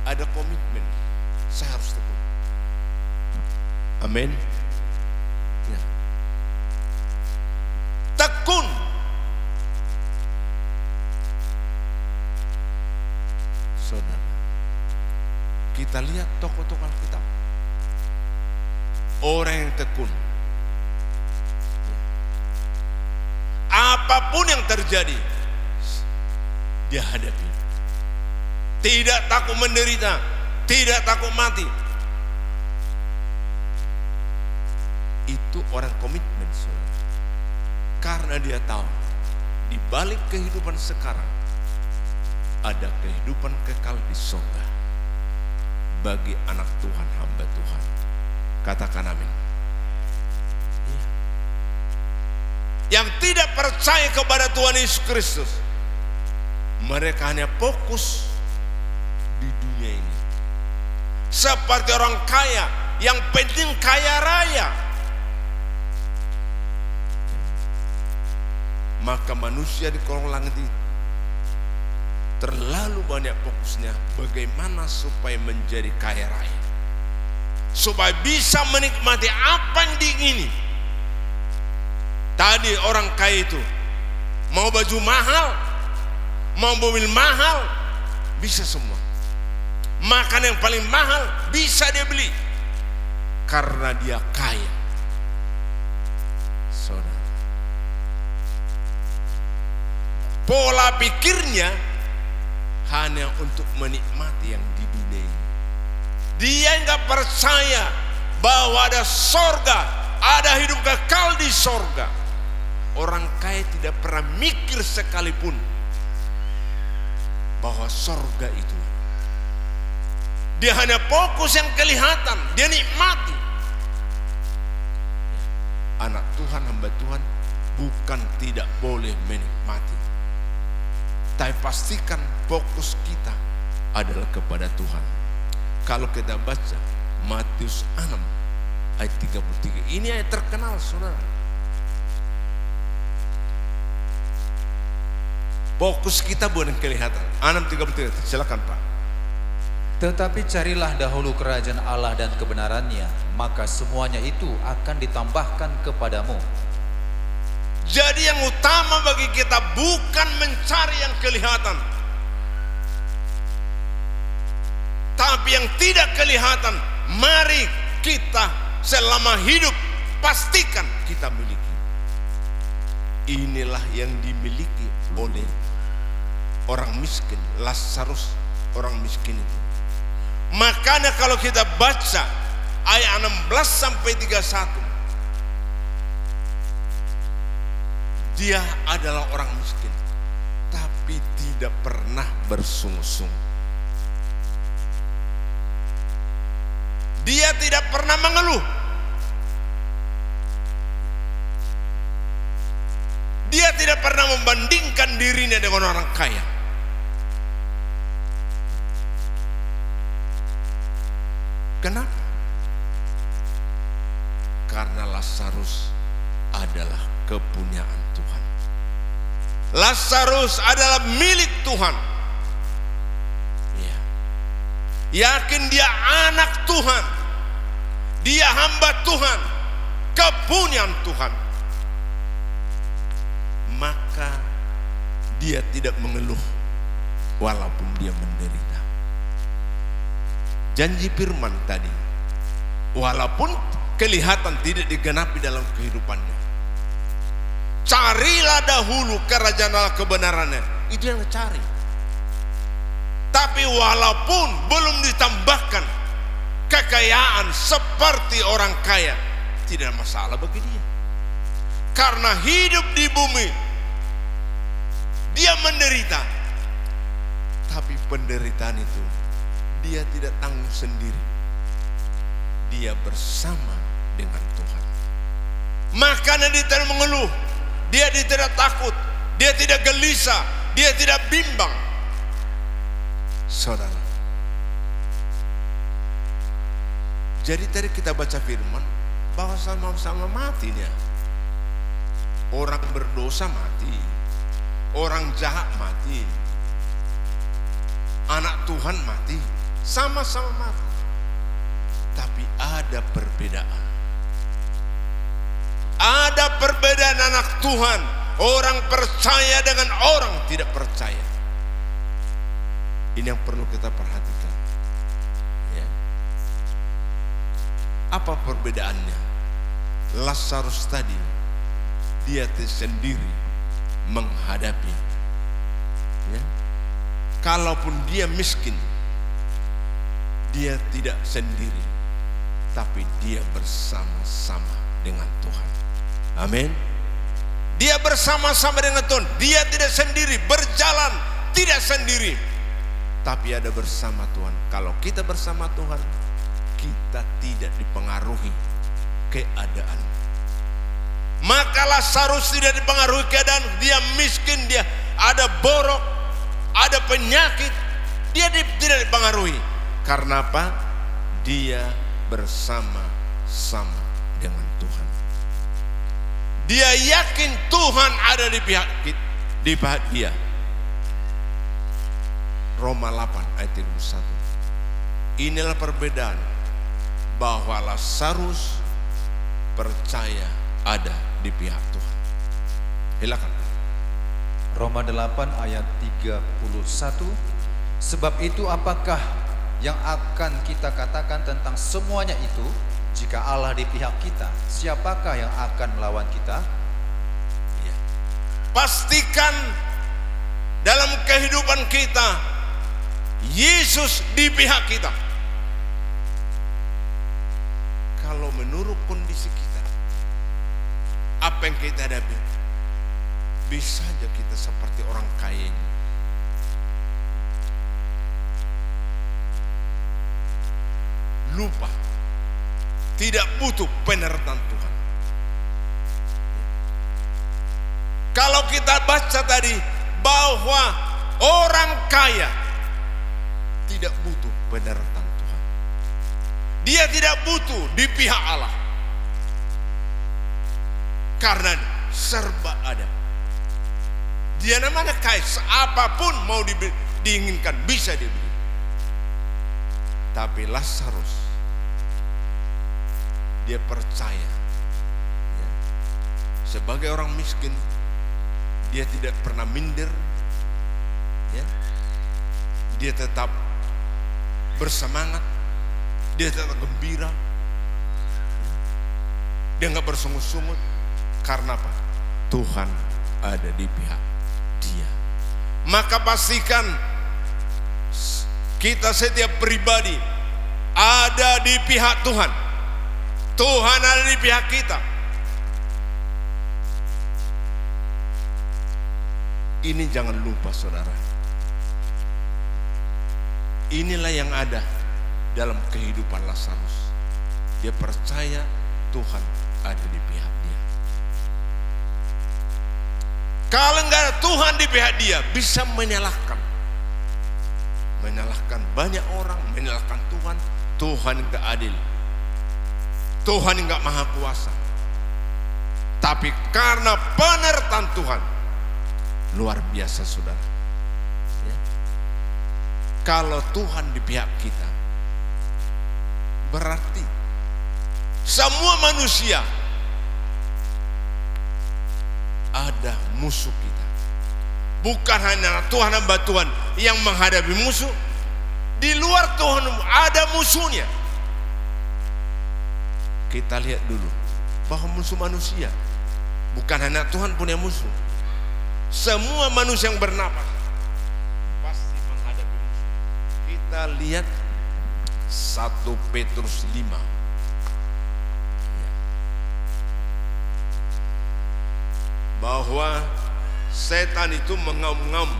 Ada komitmen, saya harus tekun. Amin. Ya. Tekun. Saudara, kita lihat tokoh-tokoh Alkitab, orang yang tekun. Apapun yang terjadi, dia hadapi. Tidak takut menderita, tidak takut mati. Itu orang komitmen, saudara. Karena dia tahu di balik kehidupan sekarang ada kehidupan kekal di surga bagi anak Tuhan, hamba Tuhan. Katakan amin. Yang tidak percaya kepada Tuhan Yesus Kristus, mereka hanya fokus di dunia ini. Seperti orang kaya, yang penting kaya raya. Maka manusia di kolong langit itu terlalu banyak fokusnya bagaimana supaya menjadi kaya raya. supaya bisa menikmati apa yang diingini. Tadi orang kaya itu mau baju mahal, mau mobil mahal, bisa semua. Makan yang paling mahal bisa dia beli karena dia kaya. Saudara, pola pikirnya hanya untuk menikmati yang di dunia ini. Dia nggak percaya bahwa ada sorga, ada hidup kekal di sorga. Orang kaya tidak pernah mikir sekalipun bahwa sorga itu. Dia hanya fokus yang kelihatan, dia nikmati. Anak Tuhan, hamba Tuhan bukan tidak boleh menikmati, tapi pastikan fokus kita adalah kepada Tuhan. Kalau kita baca Matius 6 ayat 33, ini ayat terkenal, saudara. Fokus kita bukan yang kelihatan. 6:33, silakan Pak. Tetapi carilah dahulu kerajaan Allah dan kebenarannya, maka semuanya itu akan ditambahkan kepadamu. Jadi yang utama bagi kita bukan mencari yang kelihatan, tapi yang tidak kelihatan. Mari kita selama hidup pastikan kita miliki. Inilah yang dimiliki oleh orang miskin, Lazarus, orang miskin itu. Makanya kalau kita baca ayat 16 sampai 31, dia adalah orang miskin, tapi tidak pernah bersungut-sungut. Dia tidak pernah mengeluh. Dia tidak pernah membandingkan dirinya dengan orang kaya. Kenapa? Karena Lazarus adalah kepunyaan Tuhan. Lazarus adalah milik Tuhan. Ya. Yakin dia anak Tuhan, dia hamba Tuhan, kepunyaan Tuhan. Maka dia tidak mengeluh walaupun dia menderita. Janji firman tadi, walaupun kelihatan tidak digenapi dalam kehidupannya, carilah dahulu kerajaan Allah kebenarannya. Itu yang cari. Tapi walaupun belum ditambahkan kekayaan seperti orang kaya, tidak masalah bagi dia. Karena hidup di bumi, dia menderita. Tapi penderitaan itu dia tidak tanggung sendiri. Dia bersama dengan Tuhan. Makanya dia tidak mengeluh, dia tidak takut, dia tidak gelisah, dia tidak bimbang. Saudara, jadi tadi kita baca firman bahwa sama-sama matinya. Orang berdosa mati, orang jahat mati, anak Tuhan mati, sama-sama mati. Tapi ada perbedaan. Ada perbedaan anak Tuhan, orang percaya dengan orang tidak percaya. Ini yang perlu kita perhatikan. Ya. Apa perbedaannya? Lazarus tadi, dia sendiri menghadapi. Ya. Kalaupun dia miskin, dia tidak sendiri, tapi dia bersama-sama dengan Tuhan. Amin. Dia bersama-sama dengan Tuhan. Dia tidak sendiri, berjalan tidak sendiri, tapi ada bersama Tuhan. Kalau kita bersama Tuhan, kita tidak dipengaruhi keadaan. Maka Lazarus tidak dipengaruhi keadaan. Dia miskin, dia ada borok, ada penyakit, dia tidak dipengaruhi. Karena apa? Dia bersama-sama dengan Tuhan. Dia yakin Tuhan ada di pihak dia. Roma 8 ayat 31. Inilah perbedaan bahwa Lazarus percaya ada di pihak Tuhan. Silakan. Roma 8 ayat 31. Sebab itu apakah yang akan kita katakan tentang semuanya itu? Jika Allah di pihak kita, siapakah yang akan melawan kita? Ya. Pastikan dalam kehidupan kita Yesus di pihak kita. Kalau menurut kondisi kita, apa yang kita hadapi, bisa saja kita seperti orang kaya ini. Lupa, tidak butuh penyertaan Tuhan. Kalau kita baca tadi bahwa orang kaya tidak butuh penyertaan Tuhan. Dia tidak butuh di pihak Allah. Karena serba ada. Dia namanya kaya, apapun mau diinginkan bisa diberi. Tapi Lazarus, dia percaya, ya, sebagai orang miskin, dia tidak pernah minder, ya, dia tetap bersemangat, dia tetap gembira, dia nggak bersungut-sungut. Karena apa? Tuhan ada di pihak dia. Maka pastikan kita setiap pribadi ada di pihak Tuhan. Tuhan ada di pihak kita. Ini jangan lupa saudara. Inilah yang ada dalam kehidupan Lazarus. Dia percaya Tuhan ada di pihak dia. Kalau enggak ada Tuhan di pihak dia, bisa menyalahkan banyak orang, menyalahkan Tuhan. Tuhan enggak adil, Tuhan enggak maha kuasa. Tapi karena penyertaan Tuhan luar biasa saudara, ya. Kalau Tuhan di pihak kita, berarti semua manusia ada musuh kita. Bukan hanya Tuhan hamba Tuhan yang menghadapi musuh. Di luar Tuhan ada musuhnya. Kita lihat dulu bahwa musuh manusia, bukan hanya Tuhan punya musuh. Semua manusia yang bernapas pasti menghadapi musuh. Kita lihat 1 Petrus 5. Bahwa setan itu mengaum-ngaum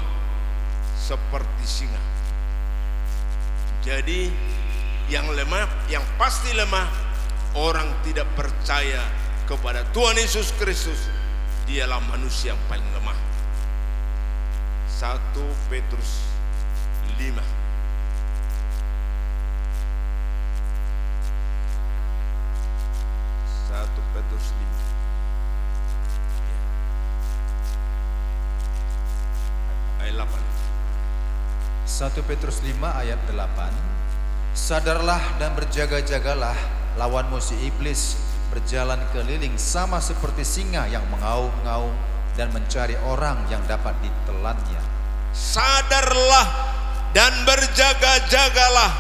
seperti singa. Jadi yang lemah, yang pasti lemah, orang tidak percaya kepada Tuhan Yesus Kristus, dialah manusia yang paling lemah. 1 Petrus 5. 1 Petrus 5 ayat 8. 1 Petrus 5 ayat 8. Sadarlah dan berjaga-jagalah, lawanmu si iblis berjalan keliling sama seperti singa yang mengaum-ngaum dan mencari orang yang dapat ditelannya. Sadarlah dan berjaga-jagalah,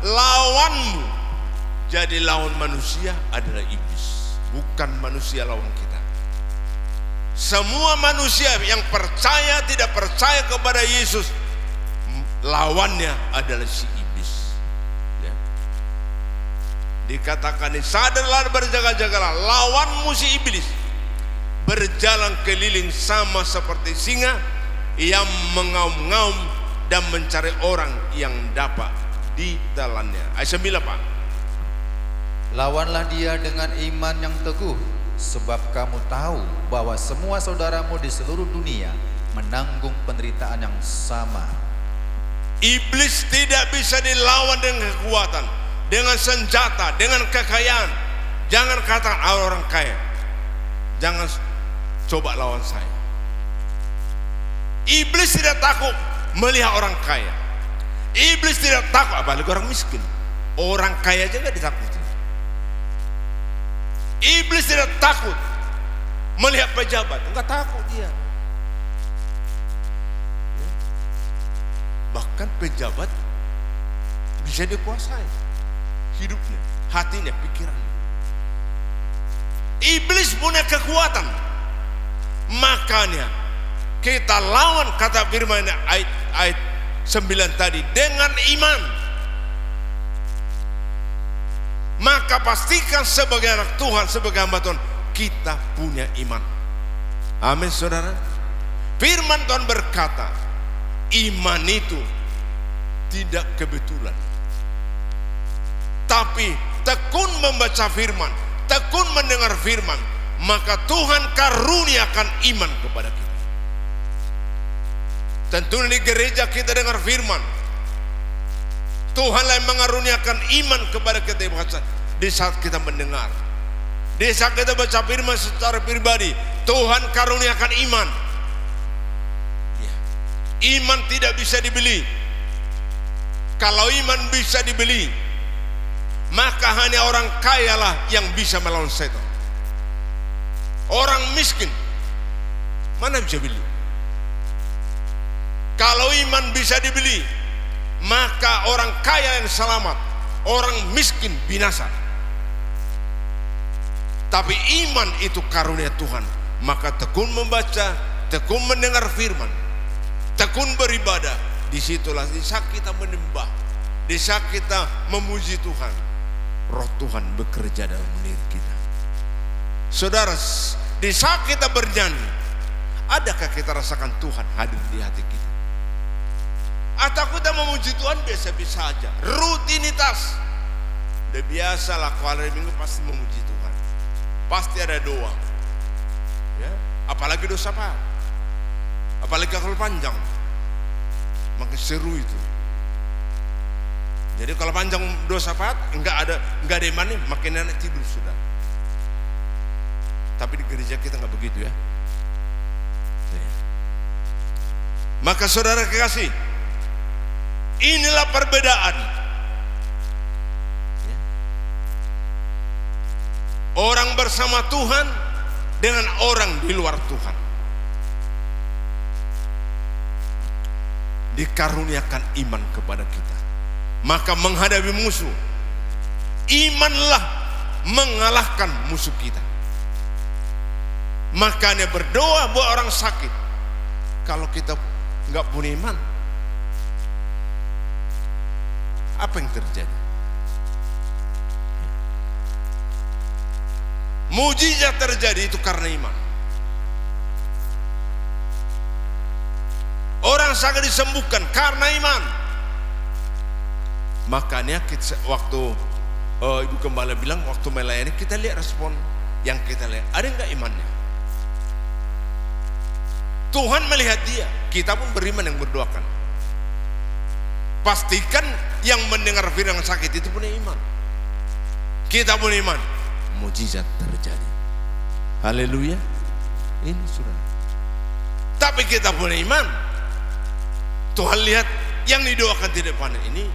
lawanmu. Jadi lawan manusia adalah iblis, bukan manusia lawan kita. Semua manusia yang percaya tidak percaya kepada Yesus, lawannya adalah si iblis, ya. Dikatakan sadarlah berjaga-jagalah, lawanmu si iblis berjalan keliling sama seperti singa yang mengaum-ngaum dan mencari orang yang dapat ditelannya. Ayat 9 Pak. Lawanlah dia dengan iman yang teguh, sebab kamu tahu bahwa semua saudaramu di seluruh dunia menanggung penderitaan yang sama. Iblis tidak bisa dilawan dengan kekuatan, dengan senjata, dengan kekayaan. Jangan kata orang kaya, jangan coba lawan saya. Iblis tidak takut melihat orang kaya. Iblis tidak takut apalagi orang miskin. Orang kaya aja nggak ditakuti. Iblis tidak takut melihat pejabat, enggak takut dia. Bahkan pejabat bisa dikuasai hidupnya, hatinya, pikirannya. Iblis punya kekuatan. Makanya kita lawan, kata firman ayat 9 tadi, dengan iman. Maka pastikan sebagai anak Tuhan, sebagai hamba Tuhan, kita punya iman. Amin, saudara. Firman Tuhan berkata, iman itu tidak kebetulan, tapi tekun membaca firman, tekun mendengar firman, maka Tuhan karuniakan iman kepada kita. Tentu di gereja kita dengar firman, Tuhanlah yang mengaruniakan iman kepada kita di saat kita mendengar. Di saat kita baca firman secara pribadi, Tuhan karuniakan iman. Ya. Iman tidak bisa dibeli. Kalau iman bisa dibeli, maka hanya orang kaya lah yang bisa melawan setan. Orang miskin mana bisa beli? Kalau iman bisa dibeli, maka orang kaya yang selamat, orang miskin binasa. Tapi iman itu karunia Tuhan. Maka tekun membaca, tekun mendengar firman, tekun beribadah. Disitulah di saat kita menyembah, di saat kita memuji Tuhan, roh Tuhan bekerja dalam diri kita. Saudara, di saat kita bernyanyi, adakah kita rasakan Tuhan hadir di hati kita? Atau kita memuji Tuhan biasa-biasa saja, rutinitas. Udah biasa lah, kalau hari Minggu pasti memuji Tuhan, pasti ada doa, ya. Apalagi dosa apa? Apalagi kalau panjang, makin seru itu. Jadi kalau panjang dosa apa, enggak ada imannya, makin enak tidur sudah. Tapi di gereja kita enggak begitu, ya. Maka saudara kekasih, inilah perbedaan orang bersama Tuhan dengan orang di luar Tuhan. Dikaruniakan iman kepada kita, maka menghadapi musuh, imanlah mengalahkan musuh kita. Makanya berdoa buat orang sakit. Kalau kita nggak punya iman, apa yang terjadi? Mujizat terjadi itu karena iman. Orang sakit disembuhkan karena iman. Makanya waktu Ibu Gembala bilang, waktu melayani kita lihat respon yang kita lihat, ada nggak imannya? Tuhan melihat dia, kita pun beriman yang berdoakan. Pastikan yang mendengar firman sakit itu punya iman. Kita punya iman, mujizat terjadi. Haleluya. Ini sudah. Tapi kita punya iman, Tuhan lihat yang didoakan tidak panen. Ini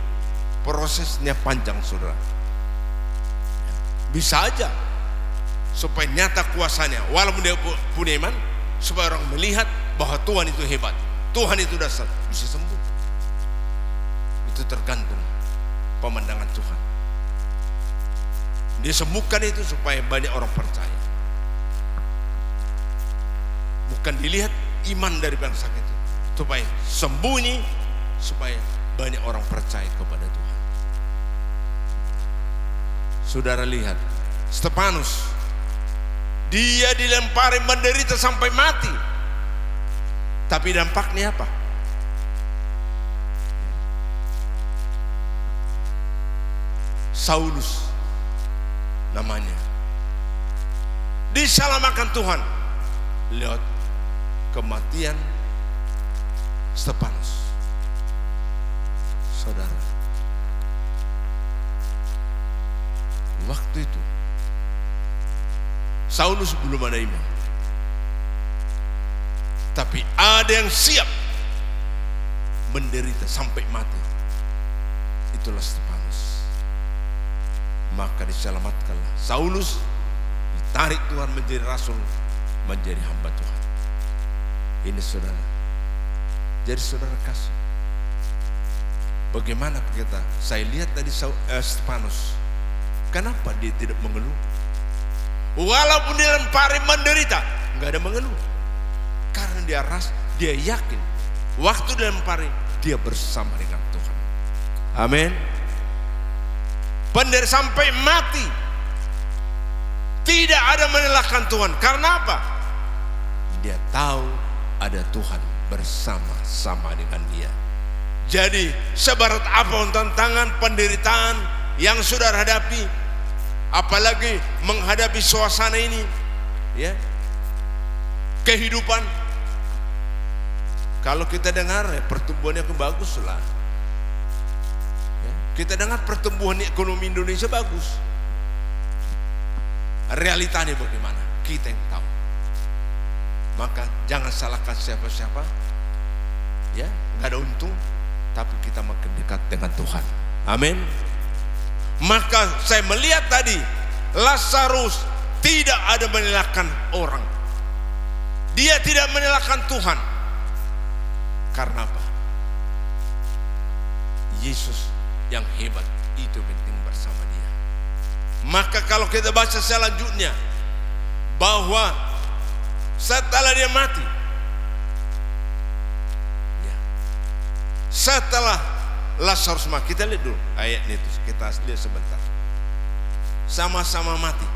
prosesnya panjang, saudara. Bisa aja supaya nyata kuasanya, walaupun dia punya iman, supaya orang melihat bahwa Tuhan itu hebat, Tuhan itu dasar, bisa sembuh. Itu tergantung pemandangan Tuhan. Dia sembuhkan itu supaya banyak orang percaya. Bukan dilihat iman dari bangsa sakit itu, supaya sembunyi, supaya banyak orang percaya kepada Tuhan. Saudara lihat Stefanus, dia dilempari menderita sampai mati, tapi dampaknya apa? Saulus namanya diselamatkan Tuhan lewat kematian Stefanus. Saudara, waktu itu Saulus belum ada iman, tapi ada yang siap menderita sampai mati. Itulah Stefanus. Maka diselamatkanlah Saulus, tertarik Tuhan menjadi rasul, menjadi hamba Tuhan. Ini saudara. Jadi saudara kasih, bagaimana kita? Saya lihat tadi Stefanus, kenapa dia tidak mengeluh? Walaupun dia lempari menderita, nggak ada mengeluh. Karena dia yakin waktu dia lempari, dia bersama dengan Tuhan. Amin. Penderi sampai mati tidak ada menyalahkan Tuhan. Karena apa? Dia tahu ada Tuhan bersama-sama dengan dia. Jadi seberat apapun tantangan penderitaan yang saudara hadapi, apalagi menghadapi suasana ini, ya, kehidupan. Kalau kita dengar pertumbuhannya bagus lah, ya, kita dengar pertumbuhan ekonomi Indonesia bagus. Realitanya bagaimana? Kita yang tahu. Maka jangan salahkan siapa-siapa, ya, nggak ada untung, tapi kita makin dekat dengan Tuhan. Amin. Maka saya melihat tadi Lazarus tidak ada menyalahkan orang. Dia tidak menyalahkan Tuhan. Karena apa? Yesus yang hebat itu penting bersama dia. Maka kalau kita baca selanjutnya bahwa setelah dia mati, ya, setelah Lazarus mati, kita lihat dulu ayatnya itu, kita lihat sebentar. Sama-sama mati.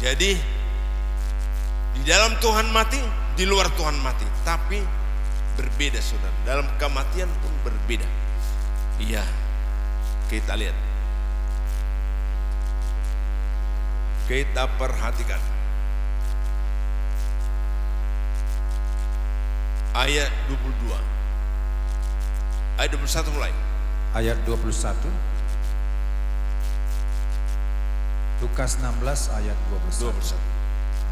Jadi di dalam Tuhan mati, di luar Tuhan mati, tapi berbeda saudara. Dalam kematian pun berbeda. Iya, kita lihat, kita perhatikan ayat 22, ayat 21 mulai. Ayat 21, Lukas 16 ayat 21.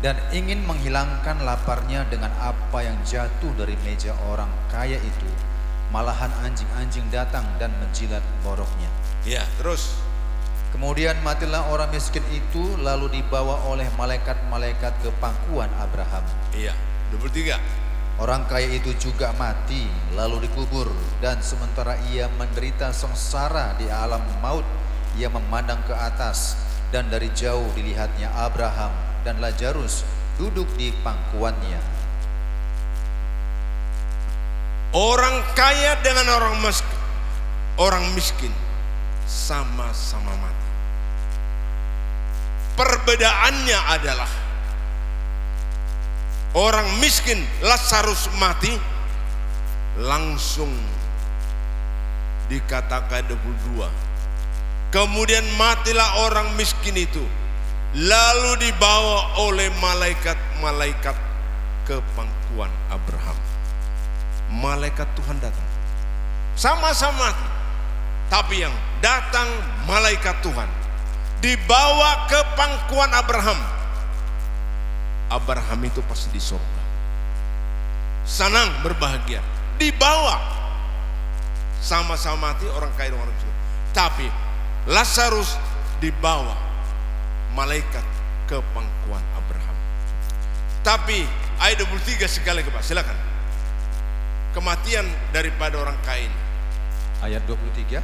Dan ingin menghilangkan laparnya dengan apa yang jatuh dari meja orang kaya itu, malahan anjing-anjing datang dan menjilat boroknya. Ya, terus. Kemudian matilah orang miskin itu, lalu dibawa oleh malaikat-malaikat ke pangkuan Abraham. Iya, 23. Orang kaya itu juga mati, lalu dikubur, dan sementara ia menderita sengsara di alam maut, ia memandang ke atas, dan dari jauh dilihatnya Abraham dan Lazarus duduk di pangkuannya. Orang kaya dengan orang miskin sama-sama mati. Perbedaannya adalah orang miskin Lazarus mati langsung dikatakan 22. Kemudian matilah orang miskin itu, lalu dibawa oleh malaikat-malaikat ke pangkuan Abraham. Malaikat Tuhan datang, sama-sama mati, tapi yang datang malaikat Tuhan, dibawa ke pangkuan Abraham. Abraham itu pasti di surga, senang, berbahagia, dibawa sama-sama mati orang kaya dan orang miskin. Tapi Lazarus dibawa malaikat ke pangkuan Abraham. Tapi ayat 23 sekali Pak, silakan. Kematian daripada orang kaya ini. Ayat 23.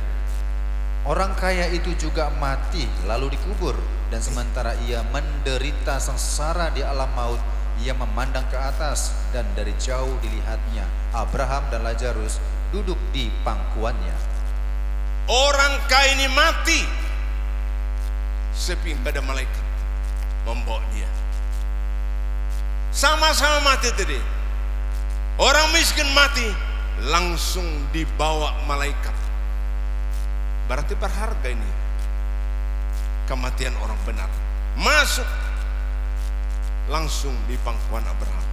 Orang kaya itu juga mati lalu dikubur, dan sementara ia menderita sengsara di alam maut, ia memandang ke atas, dan dari jauh dilihatnya Abraham dan Lazarus duduk di pangkuannya. Orang kaya ini mati, sepi, ada malaikat membawa dia. Sama-sama mati tadi. Orang miskin mati, langsung dibawa malaikat. Berarti berharga ini kematian orang benar. Masuk langsung di pangkuan Abraham.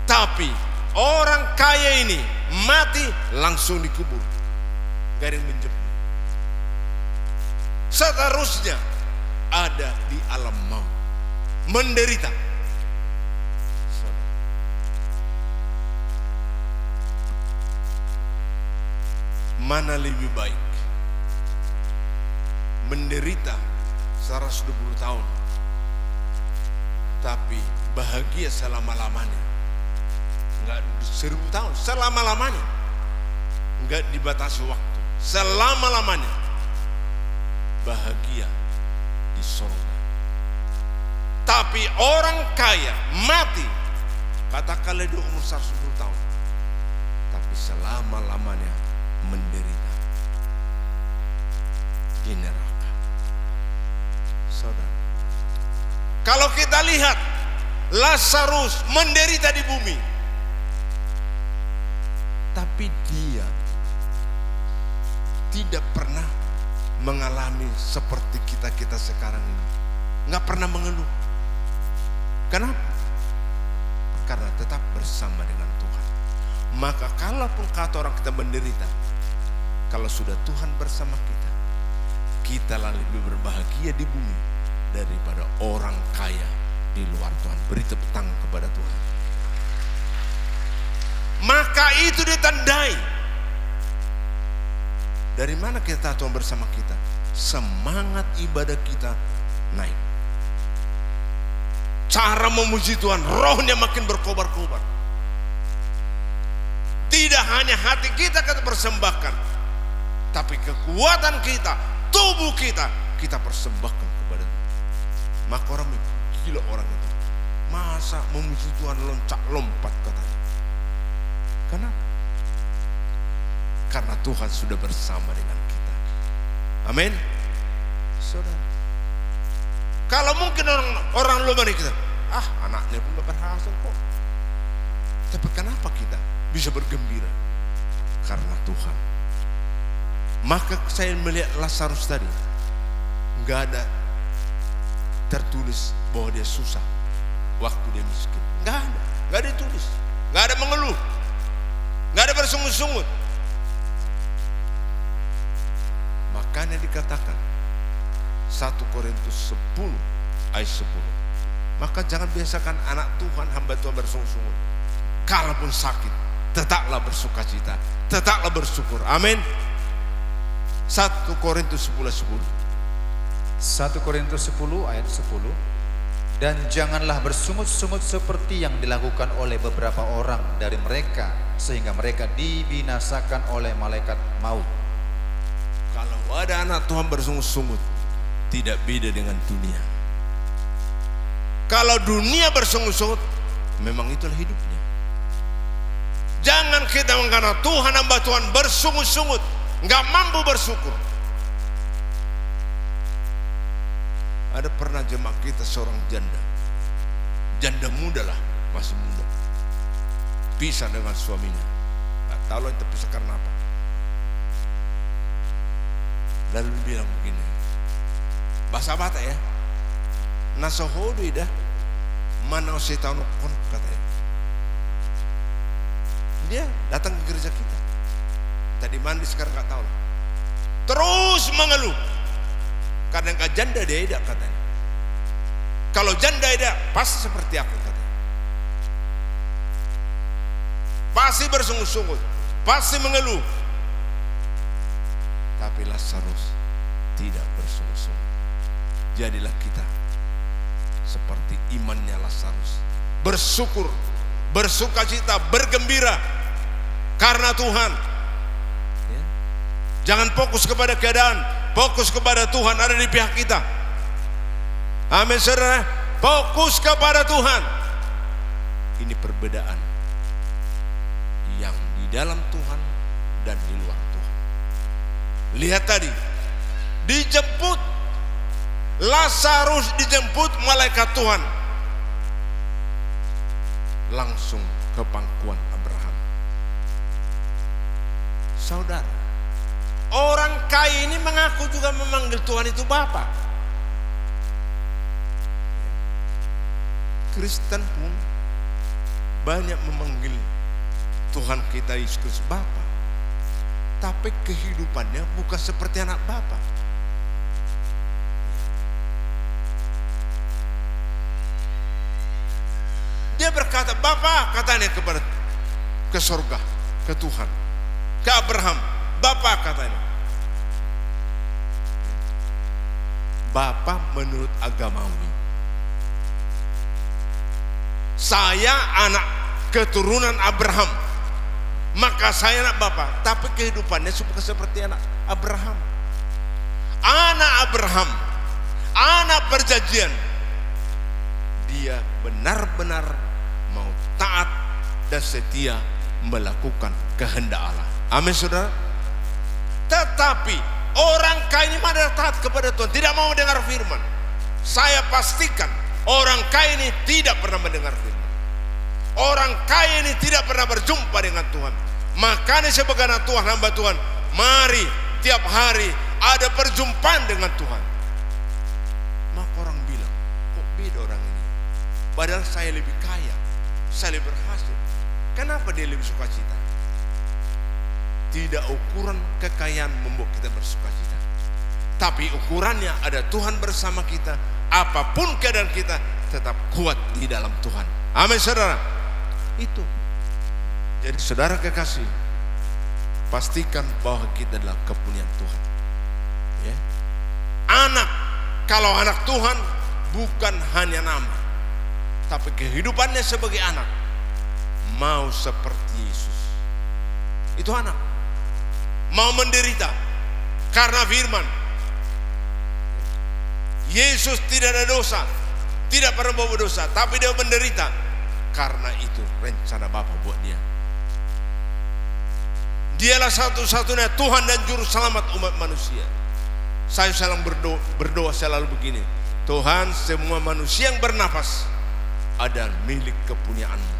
Tapi orang kaya ini mati langsung dikubur, garing menjemput. Seterusnya ada di alam maut, menderita. Mana lebih baik? menderita 120 tahun, tapi bahagia selama-lamanya. Enggak 1000 tahun, selama-lamanya. Enggak dibatasi waktu, selama-lamanya. Bahagia di surga. Tapi orang kaya mati, katakanlah dia umur 110 tahun, tapi selama-lamanya menderita di neraka. Saudara, kalau kita lihat Lazarus menderita di bumi, tapi dia tidak pernah mengalami seperti kita sekarang ini. Nggak pernah mengeluh. Kenapa? Karena tetap bersama dengan Tuhan. Maka kalaupun kata orang kita menderita, kalau sudah Tuhan bersama kita, kita lebih berbahagia di bumi daripada orang kaya di luar Tuhan. Beri tepuk tangan kepada Tuhan. Maka itu ditandai. Dari mana kita tahu Tuhan bersama kita? Semangat ibadah kita naik. Cara memuji Tuhan, rohnya makin berkobar-kobar. Tidak hanya hati kita persembahkan, tapi kekuatan kita, tubuh kita persembahkan kepada Tuhan. Maka orang gila orang itu. Masa memuji Tuhan loncat-lompat katanya. Kenapa? Karena Tuhan sudah bersama dengan kita. Amin. Saudara, kalau mungkin orang luar kita, anaknya pun gak berhasil kok. Tapi kenapa kita bisa bergembira? Karena Tuhan. Maka saya melihat Lazarus tadi, gak ada tertulis bahwa dia susah waktu dia miskin. Gak ada ditulis, gak ada mengeluh, gak ada bersungut-sungut. Makanya dikatakan 1 Korintus 10 ayat 10. Maka jangan biasakan anak Tuhan, hamba Tuhan bersungut-sungut. Kalaupun sakit, tetaplah bersukacita, tetaplah bersyukur. Amin. 1 Korintus 10 ayat 10. 1 Korintus 10 ayat 10. Dan janganlah bersungut-sungut seperti yang dilakukan oleh beberapa orang dari mereka, sehingga mereka dibinasakan oleh malaikat maut. Kalau ada anak Tuhan bersungut-sungut, tidak beda dengan dunia. Kalau dunia bersungut-sungut, memang itulah hidupnya. Jangan kita karena Tuhan, hamba Tuhan bersungut-sungut, nggak mampu bersyukur. Ada pernah jemaat kita seorang janda muda lah, masih muda, pisah dengan suaminya. Nggak tahu lah itu pisah karena apa. Lalu bilang begini, bahasa Batak ya, nasohodo dah, mana setan kon katanya. Dia datang ke gereja kita, tadi mandi sekarang nggak tahu lah. Terus mengeluh, kadang janda dia tidak katanya. Kalau janda tidak, pasti seperti aku katanya. Pasti bersungut-sungut, pasti mengeluh. Tapi Lazarus tidak bersungut-sungut. Jadilah kita seperti imannya Lazarus, bersyukur, bersukacita, bergembira karena Tuhan. Ya. Jangan fokus kepada keadaan, fokus kepada Tuhan ada di pihak kita. Amin saudara. Fokus kepada Tuhan. Ini perbedaan yang di dalam Tuhan dan di luar Tuhan. Lihat tadi, dijemput Lazarus, dijemput malaikat Tuhan langsung ke pangkuan Abraham. Saudara, orang kaya ini mengaku juga memanggil Tuhan itu Bapa. Kristen pun banyak memanggil Tuhan kita Yesus Bapa, tapi kehidupannya bukan seperti anak Bapa. Dia berkata, Bapa, katanya ke surga, ke Tuhan, ke Abraham, Bapa katanya. bapa menurut agamawi. Saya anak keturunan Abraham, maka saya anak bapa, tapi kehidupannya seperti anak Abraham. Anak Abraham, anak perjanjian. Dia benar-benar mau taat dan setia melakukan kehendak Allah. Amin, saudara. Tetapi orang kaya ini mana taat kepada Tuhan, tidak mau mendengar firman. Saya pastikan orang kaya ini tidak pernah mendengar firman. Orang kaya ini tidak pernah berjumpa dengan Tuhan. Makanya sebagai anak Tuhan, hamba Tuhan, mari tiap hari ada perjumpaan dengan Tuhan. Maka orang bilang, kok beda orang ini? Padahal saya lebih kaya, saya lebih berhasil. Kenapa dia lebih suka cita? Tidak ukuran kekayaan membuat kita bersuka cita, tapi ukurannya ada Tuhan bersama kita. Apapun keadaan kita, tetap kuat di dalam Tuhan. Amin, saudara. Itu. Jadi saudara kekasih, pastikan bahwa kita adalah kepunyaan Tuhan. Ya. Anak, kalau anak Tuhan bukan hanya nama, tapi kehidupannya sebagai anak mau seperti Yesus. Itu anak. Mau menderita karena firman. Yesus tidak ada dosa, tidak pernah bawa dosa, tapi dia menderita karena itu rencana Bapa buat dia. Dialah satu-satunya Tuhan dan juru selamat umat manusia. Saya selalu berdoa selalu begini, Tuhan, semua manusia yang bernafas adalah milik kepunyaan-Mu.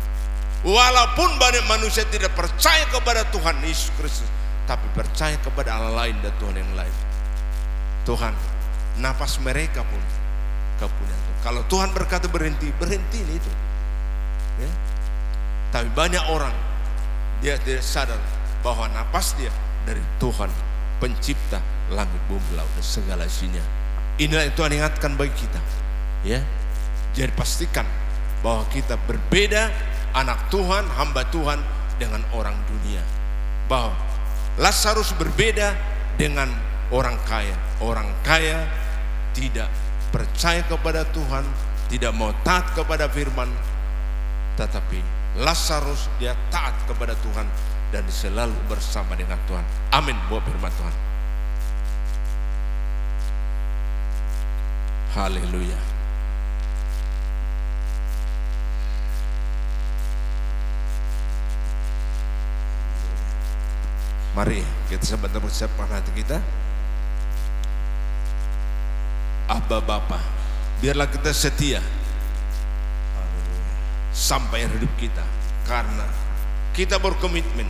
Walaupun banyak manusia tidak percaya kepada Tuhan Yesus Kristus, tapi percaya kepada Allah lain dan Tuhan yang lain. Tuhan, napas mereka pun kepunyaan Tuhan. Kalau Tuhan berkata berhenti, berhenti itu. Ya. Tapi banyak orang dia tidak sadar bahwa napas dia dari Tuhan pencipta langit, bumi, laut dan segala isinya. Inilah yang Tuhan ingatkan bagi kita. Ya. Jadi pastikan bahwa kita berbeda, anak Tuhan, hamba Tuhan dengan orang dunia. Bahwa Lazarus berbeda dengan orang kaya. Orang kaya tidak percaya kepada Tuhan, tidak mau taat kepada firman, tetapi Lazarus dia taat kepada Tuhan dan selalu bersama dengan Tuhan. Amin buat firman Tuhan. Haleluya. Mari kita sebentar persiapkan hati kita. Abba Bapa, biarlah kita setia sampai hidup kita, karena kita berkomitmen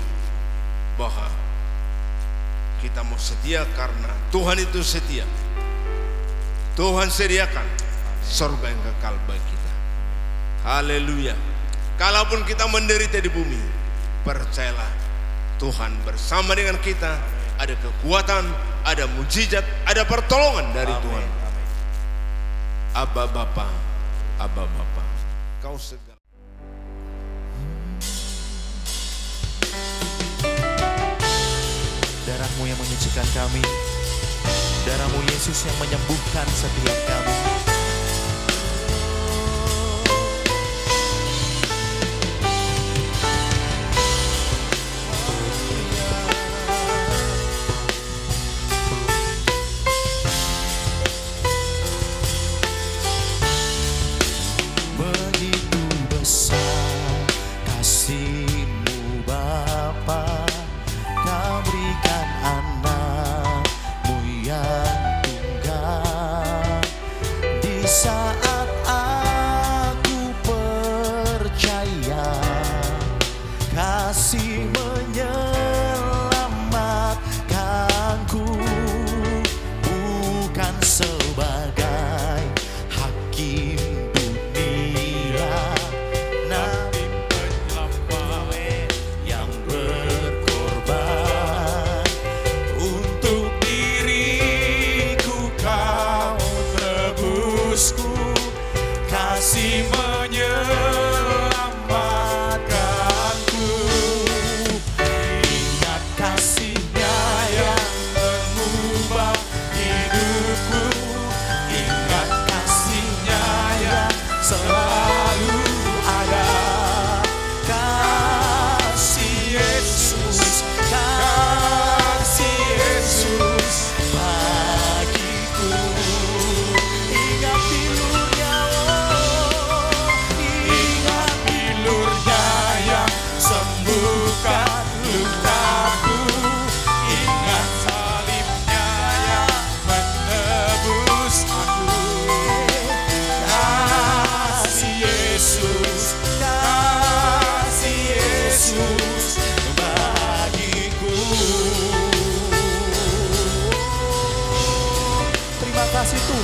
bahwa kita mau setia karena Tuhan itu setia. Tuhan sediakan surga yang kekal bagi kita. Haleluya. Kalaupun kita menderita di bumi, percayalah Tuhan bersama dengan kita. Ada kekuatan, ada mujizat, ada pertolongan dari Tuhan. Amin. Abba Bapa, Abba Bapa, Kau segala. Darah-Mu yang menyucikan kami, darah-Mu Yesus yang menyembuhkan setiap kami.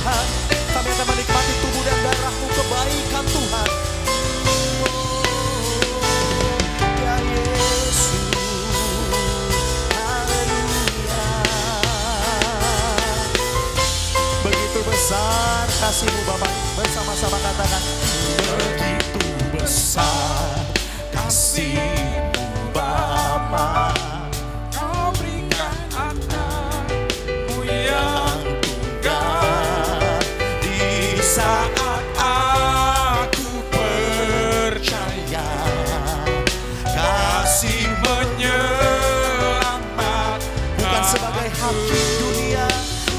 Tuhan. Kami akan menikmati tubuh dan darah-Mu, kebaikan Tuhan. Ya Yesus, haleluya. Begitu besar kasih-Mu Bapa, bersama-sama katakan, begitu besar kasih-Mu Bapa, Kau berikan anakmu yang tunggal. Di saat aku percaya, kasih menyelamat, bukan sebagai hakim dunia,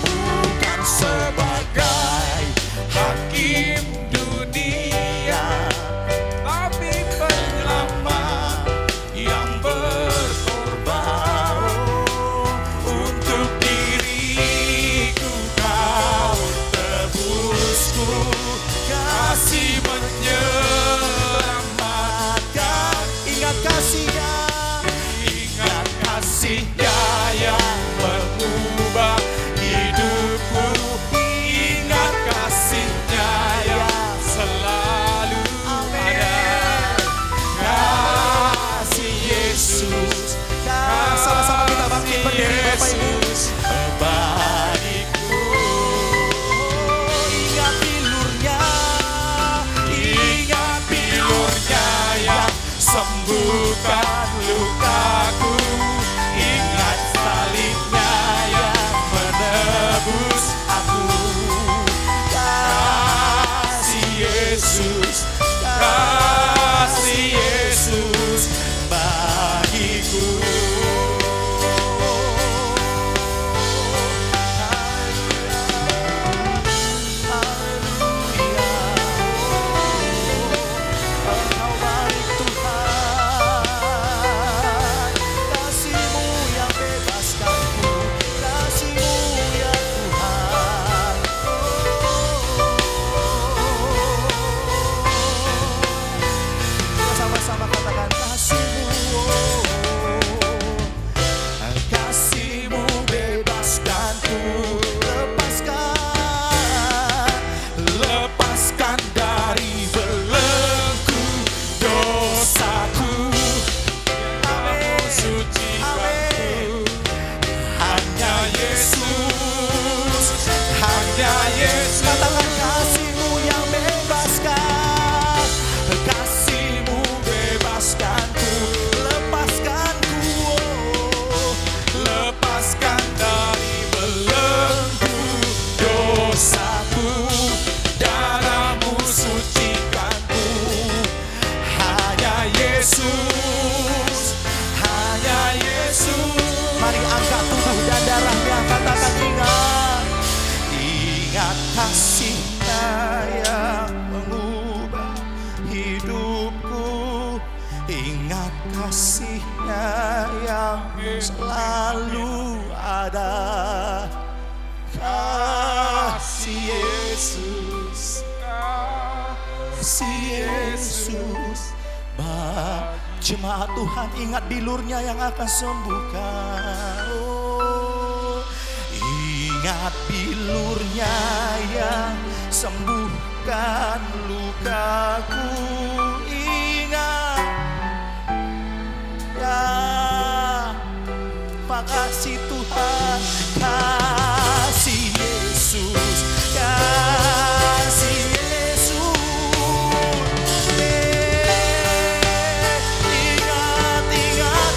bukan sebagai hakim dunia, tapi penyelamat yang berkorban untuk diriku. Kau tebusku, kasih menyelamatkan. ingat kasih-Nya, Ingat kasih-Nya yang mengubah hidupku. Ingat kasih-Nya yang selalu ada. Kasih Yesus, sama-sama kita bangkit berdiri Bapak Ibu. bagiku. Ingat bilur-Nya, Ingat bilur-Nya yang sembuhkan lukaku. Ingat salib-Nya yang menebus aku. Kasih Yesus, kasih Yesus bagiku. Engkau baik Tuhan, kasih-Mu yang bebaskanku, kasih-Mu ya Tuhan. Sama-sama katakan kasih-Mu, kasih-Mu bebaskanku, Lepaskan dari belenggu dosaku. Kamu sucikanku. Hanya Yesus, hanya Yesus. katakan kasih-Mu yang bebaskan, kasih-Mu bebaskanku, lepaskanku, Lepaskan dari belenggu dosaku. Darah-Mu sucikanku. Hanya Yesus, hanya Yesus. Mari angkat tubuh dan darah-Nya, katakan ingat kasih-Nya yang mengubah hidupku, ingat kasih-Nya yang selalu ada. Kasih Yesus, kasih Yesus. Jemaat Tuhan, ingat bilur-Nya yang akan sembuhkan. Oh, ingat bilur-Nya yang sembuhkan lukaku. Ingat ya, makasih Tuhan, kasih Yesus, kasih Yesus. Ingatlah, ingat,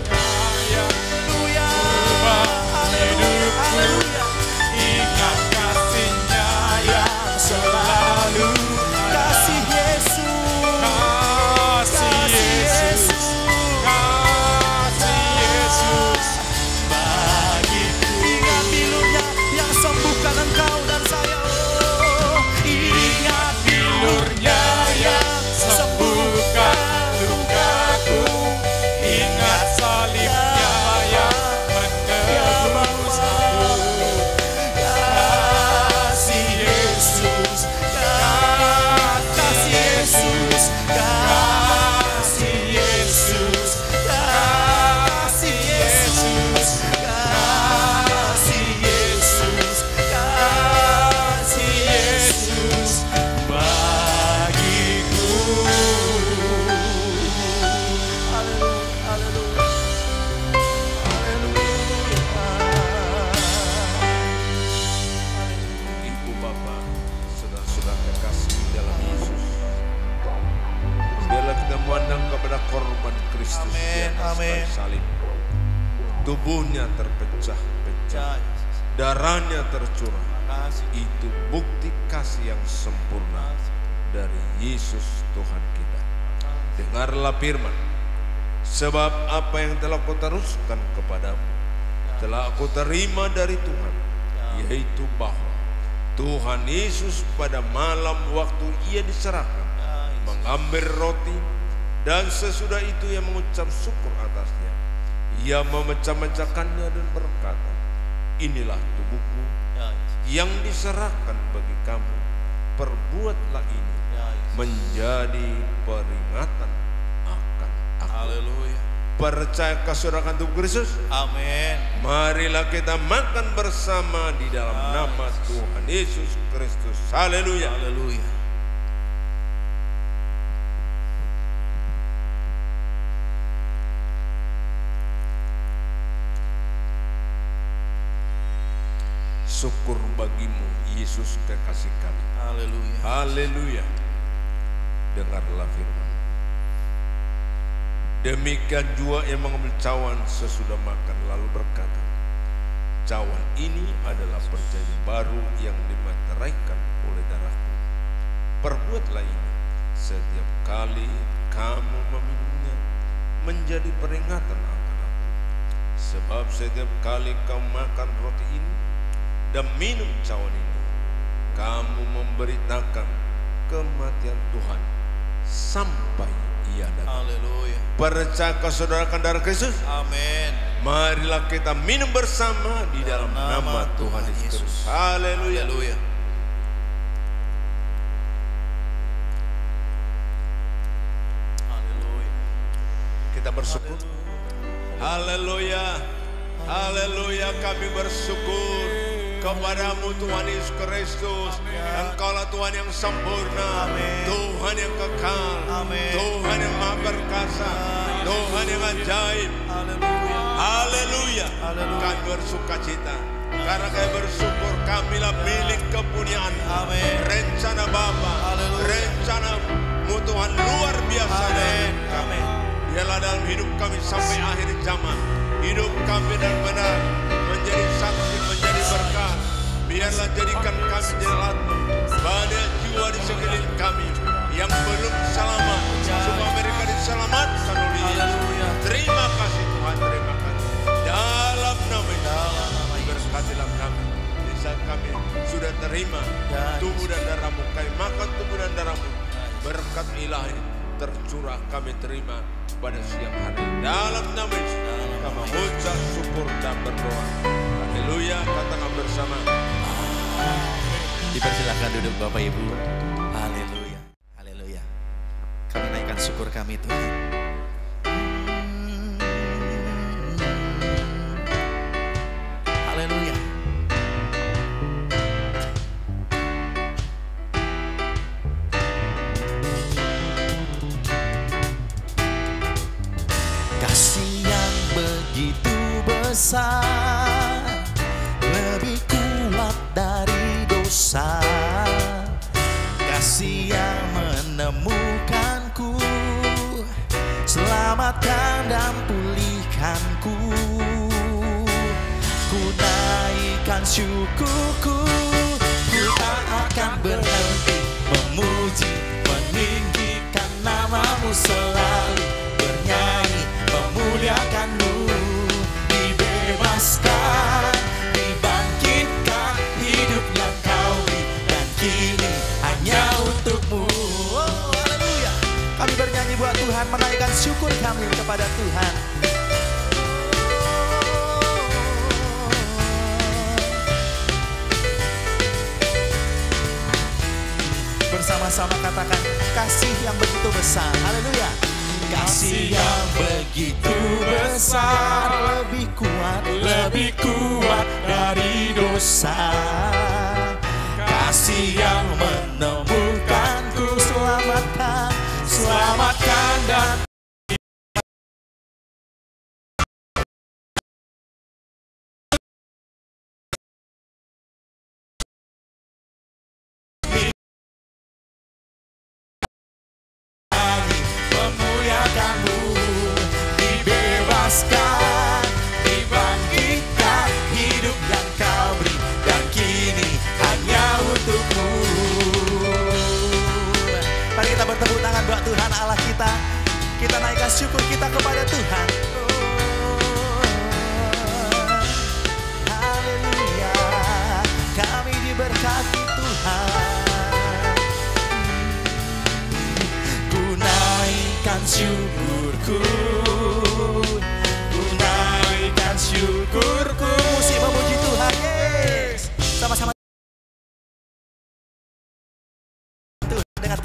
haleluya, haleluya, haleluya. Ingat kasih-Nya yang selalu Kristus di Amin, atas amin. kayu salib. Tubuhnya terpecah-pecah, Ya Yesus. darahnya tercurah. Kasih. Itu bukti kasih yang sempurna dari Yesus Tuhan kita. Dengarlah firman, sebab apa yang telah kau teruskan kepadamu telah aku terima dari Tuhan, yaitu bahwa Tuhan Yesus pada malam waktu ia diserahkan mengambil roti, dan sesudah itu ia mengucap syukur atasnya. Ia memecah-mecahkannya dan berkata, inilah tubuhku Ya Yesus. yang diserahkan bagi kamu, perbuatlah ini Ya Yesus. menjadi peringatan akan aku. Haleluya. Percayakah saudara akan tubuh Kristus? Amin. Marilah kita makan bersama di dalam nama Tuhan Yesus Kristus. Haleluya. Haleluya. Syukur bagimu Yesus kekasih kami. Haleluya. Haleluya. Dengarlah firman. Demikian juga yang mengambil cawan sesudah makan lalu berkata, cawan ini adalah perjanjian baru yang dimateraikan oleh darahku. Perbuatlah ini setiap kali kamu meminumnya menjadi peringatan akan aku. Sebab setiap kali kamu makan roti ini dan minum cawan ini, kamu memberitakan kematian Tuhan sampai ia datang. Haleluya. Percayakah saudara akan darah Kristus? Amin. Marilah kita minum bersama di dalam nama Tuhan Yesus. Haleluya. Haleluya. Haleluya. Kita bersyukur. Haleluya. Haleluya, kami bersyukur kepadamu Tuhan Yesus Kristus. Engkaulah Tuhan yang sempurna, Tuhan yang kekal, Tuhan yang maha perkasa, Tuhan yang ajaib. Haleluya. Kami bersuka cita karena kami bersyukur kamilah milik kepunyaan. Rencana Bapa, rencana-Mu Tuhan luar biasa dalam kami. Biarlah dalam hidup kami sampai akhir zaman, hidup kami dan benar menjadi saksi, menjadi berkat. Biarlah jadikan kami jalan banyak jiwa di sekeliling kami yang belum selamat, supaya mereka diselamatkan oleh Yesus. Terima kasih Tuhan, terima kasih. Dalam nama Yesus, berkatilah kami. Di saat kami sudah terima tubuh dan darah-Mu, kami makan tubuh dan darah-Mu, berkat ilahi tercurah kami terima pada siang hari. Dalam nama Yesus, kami mengucap syukur dan berdoa. Haleluya, katakan bersama. Dipersilakan duduk Bapak Ibu. Haleluya. Haleluya. Kami naikkan syukur kami Tuhan. Haleluya. Kasih yang begitu besar, lebih kuat dari dosa. Kasih yang menemukanku, selamatkan dan pulihkanku. Ku naikkan syukurku, ku tak akan berhenti memuji, meninggikan nama-Mu selalu, bernyanyi, memuliakan-Mu. Dibebaskan, dibangkitkan, hidup yang Kau beri, dan kini hanya untuk-Mu. Oh, haleluya. Kami bernyanyi buat Tuhan, menaikkan syukur kami kepada Tuhan. Bersama-sama katakan, kasih yang begitu besar. Haleluya. Kasih yang begitu besar, lebih kuat dari dosa. Kasih yang menemukanku, selamatkan dan memuliakan-Mu. Allah kita. Kita naikkan syukur kita kepada Tuhan. Haleluya, kami diberkati Tuhan. Ku naikkan syukurku, ku naikkan syukurku. Musik memuji Tuhan, yes. Sama-sama Tuhan dengan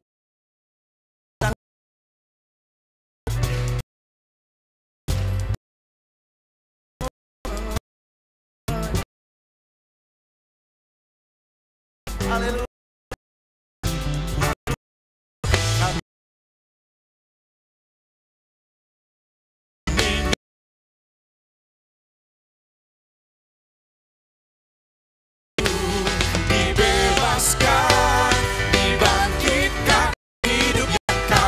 haleluya. Dibebaskan, dibangkitkan, hidup yang kau.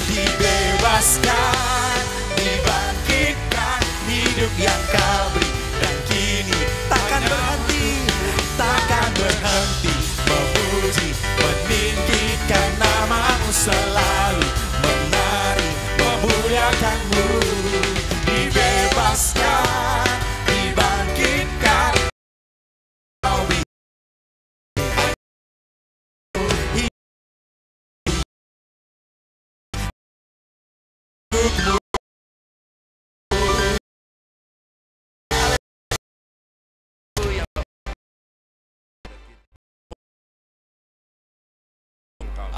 Dibebaskan, dibangkitkan, hidup yang kau beri. Dan kini takkan berhenti, takkan berhenti memuji, meninggikan namamu, selalu menari, memuliakanmu. Dibebaskan, dibangkitkan, kau beri.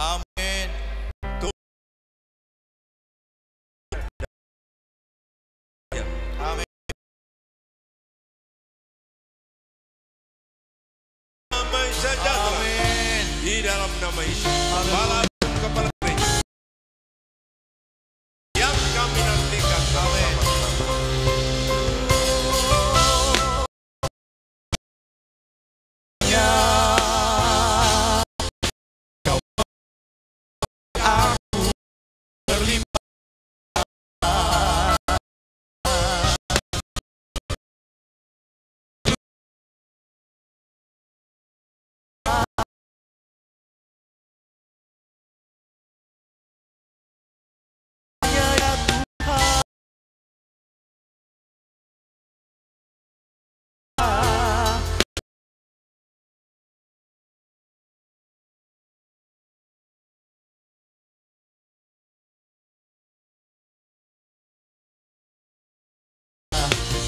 Amin. Amin. Damai sejahtera di dalam nama Yesus. Kepala kepala gereja yang kami nantikan bersama-sama.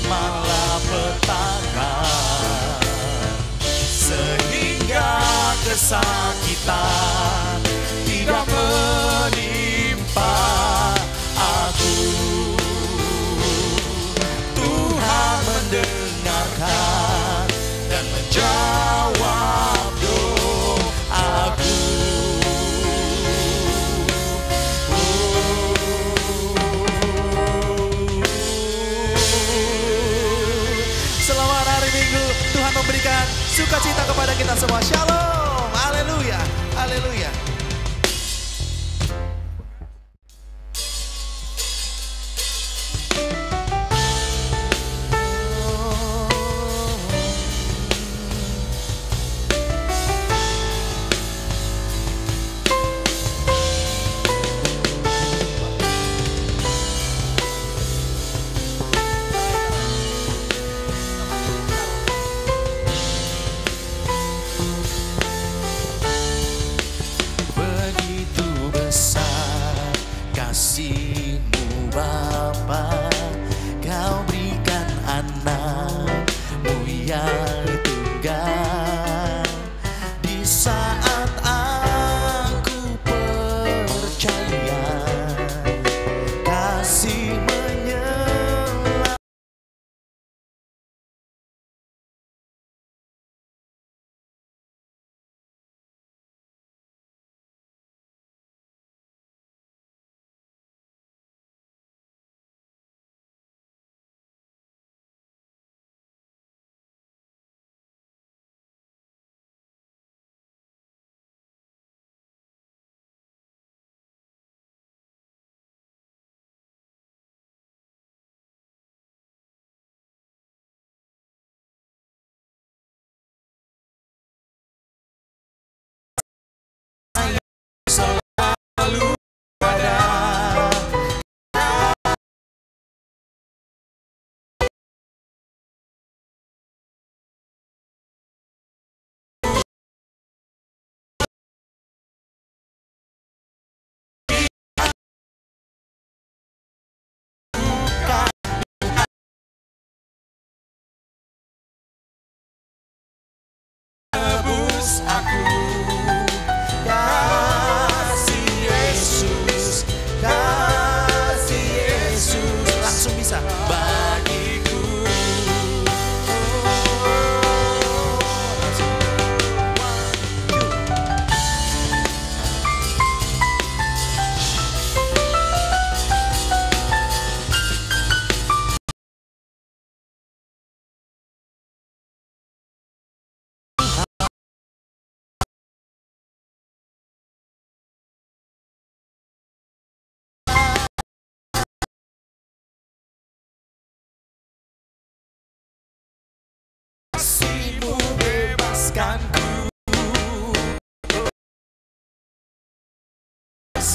Malapetaka sehingga kesakitan tidak menimpa aku. Tuhan mendengarkan dan menjawab doaku. Selamat hari Minggu, Tuhan memberikan sukacita kepada kita semua. Shalom, haleluya, haleluya.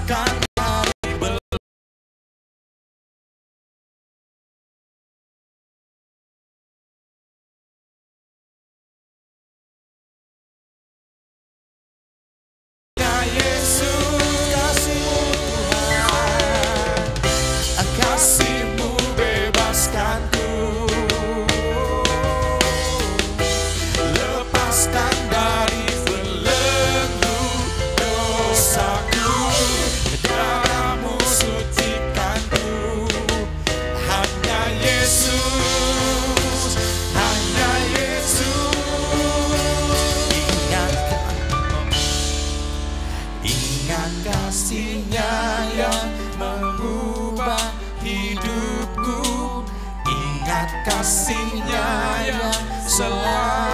Bebaskan dari belenggu Yesus, kasih-Mu Tuhan, kasih-Mu bebaskanku, lepaskan dari belenggu dosaku, darah-Mu sucikanku, hanya Yesus, hanya Yesus. Ingat kasih-Nya yang mengubah hidupku, ingat kasih-Nya yang selalu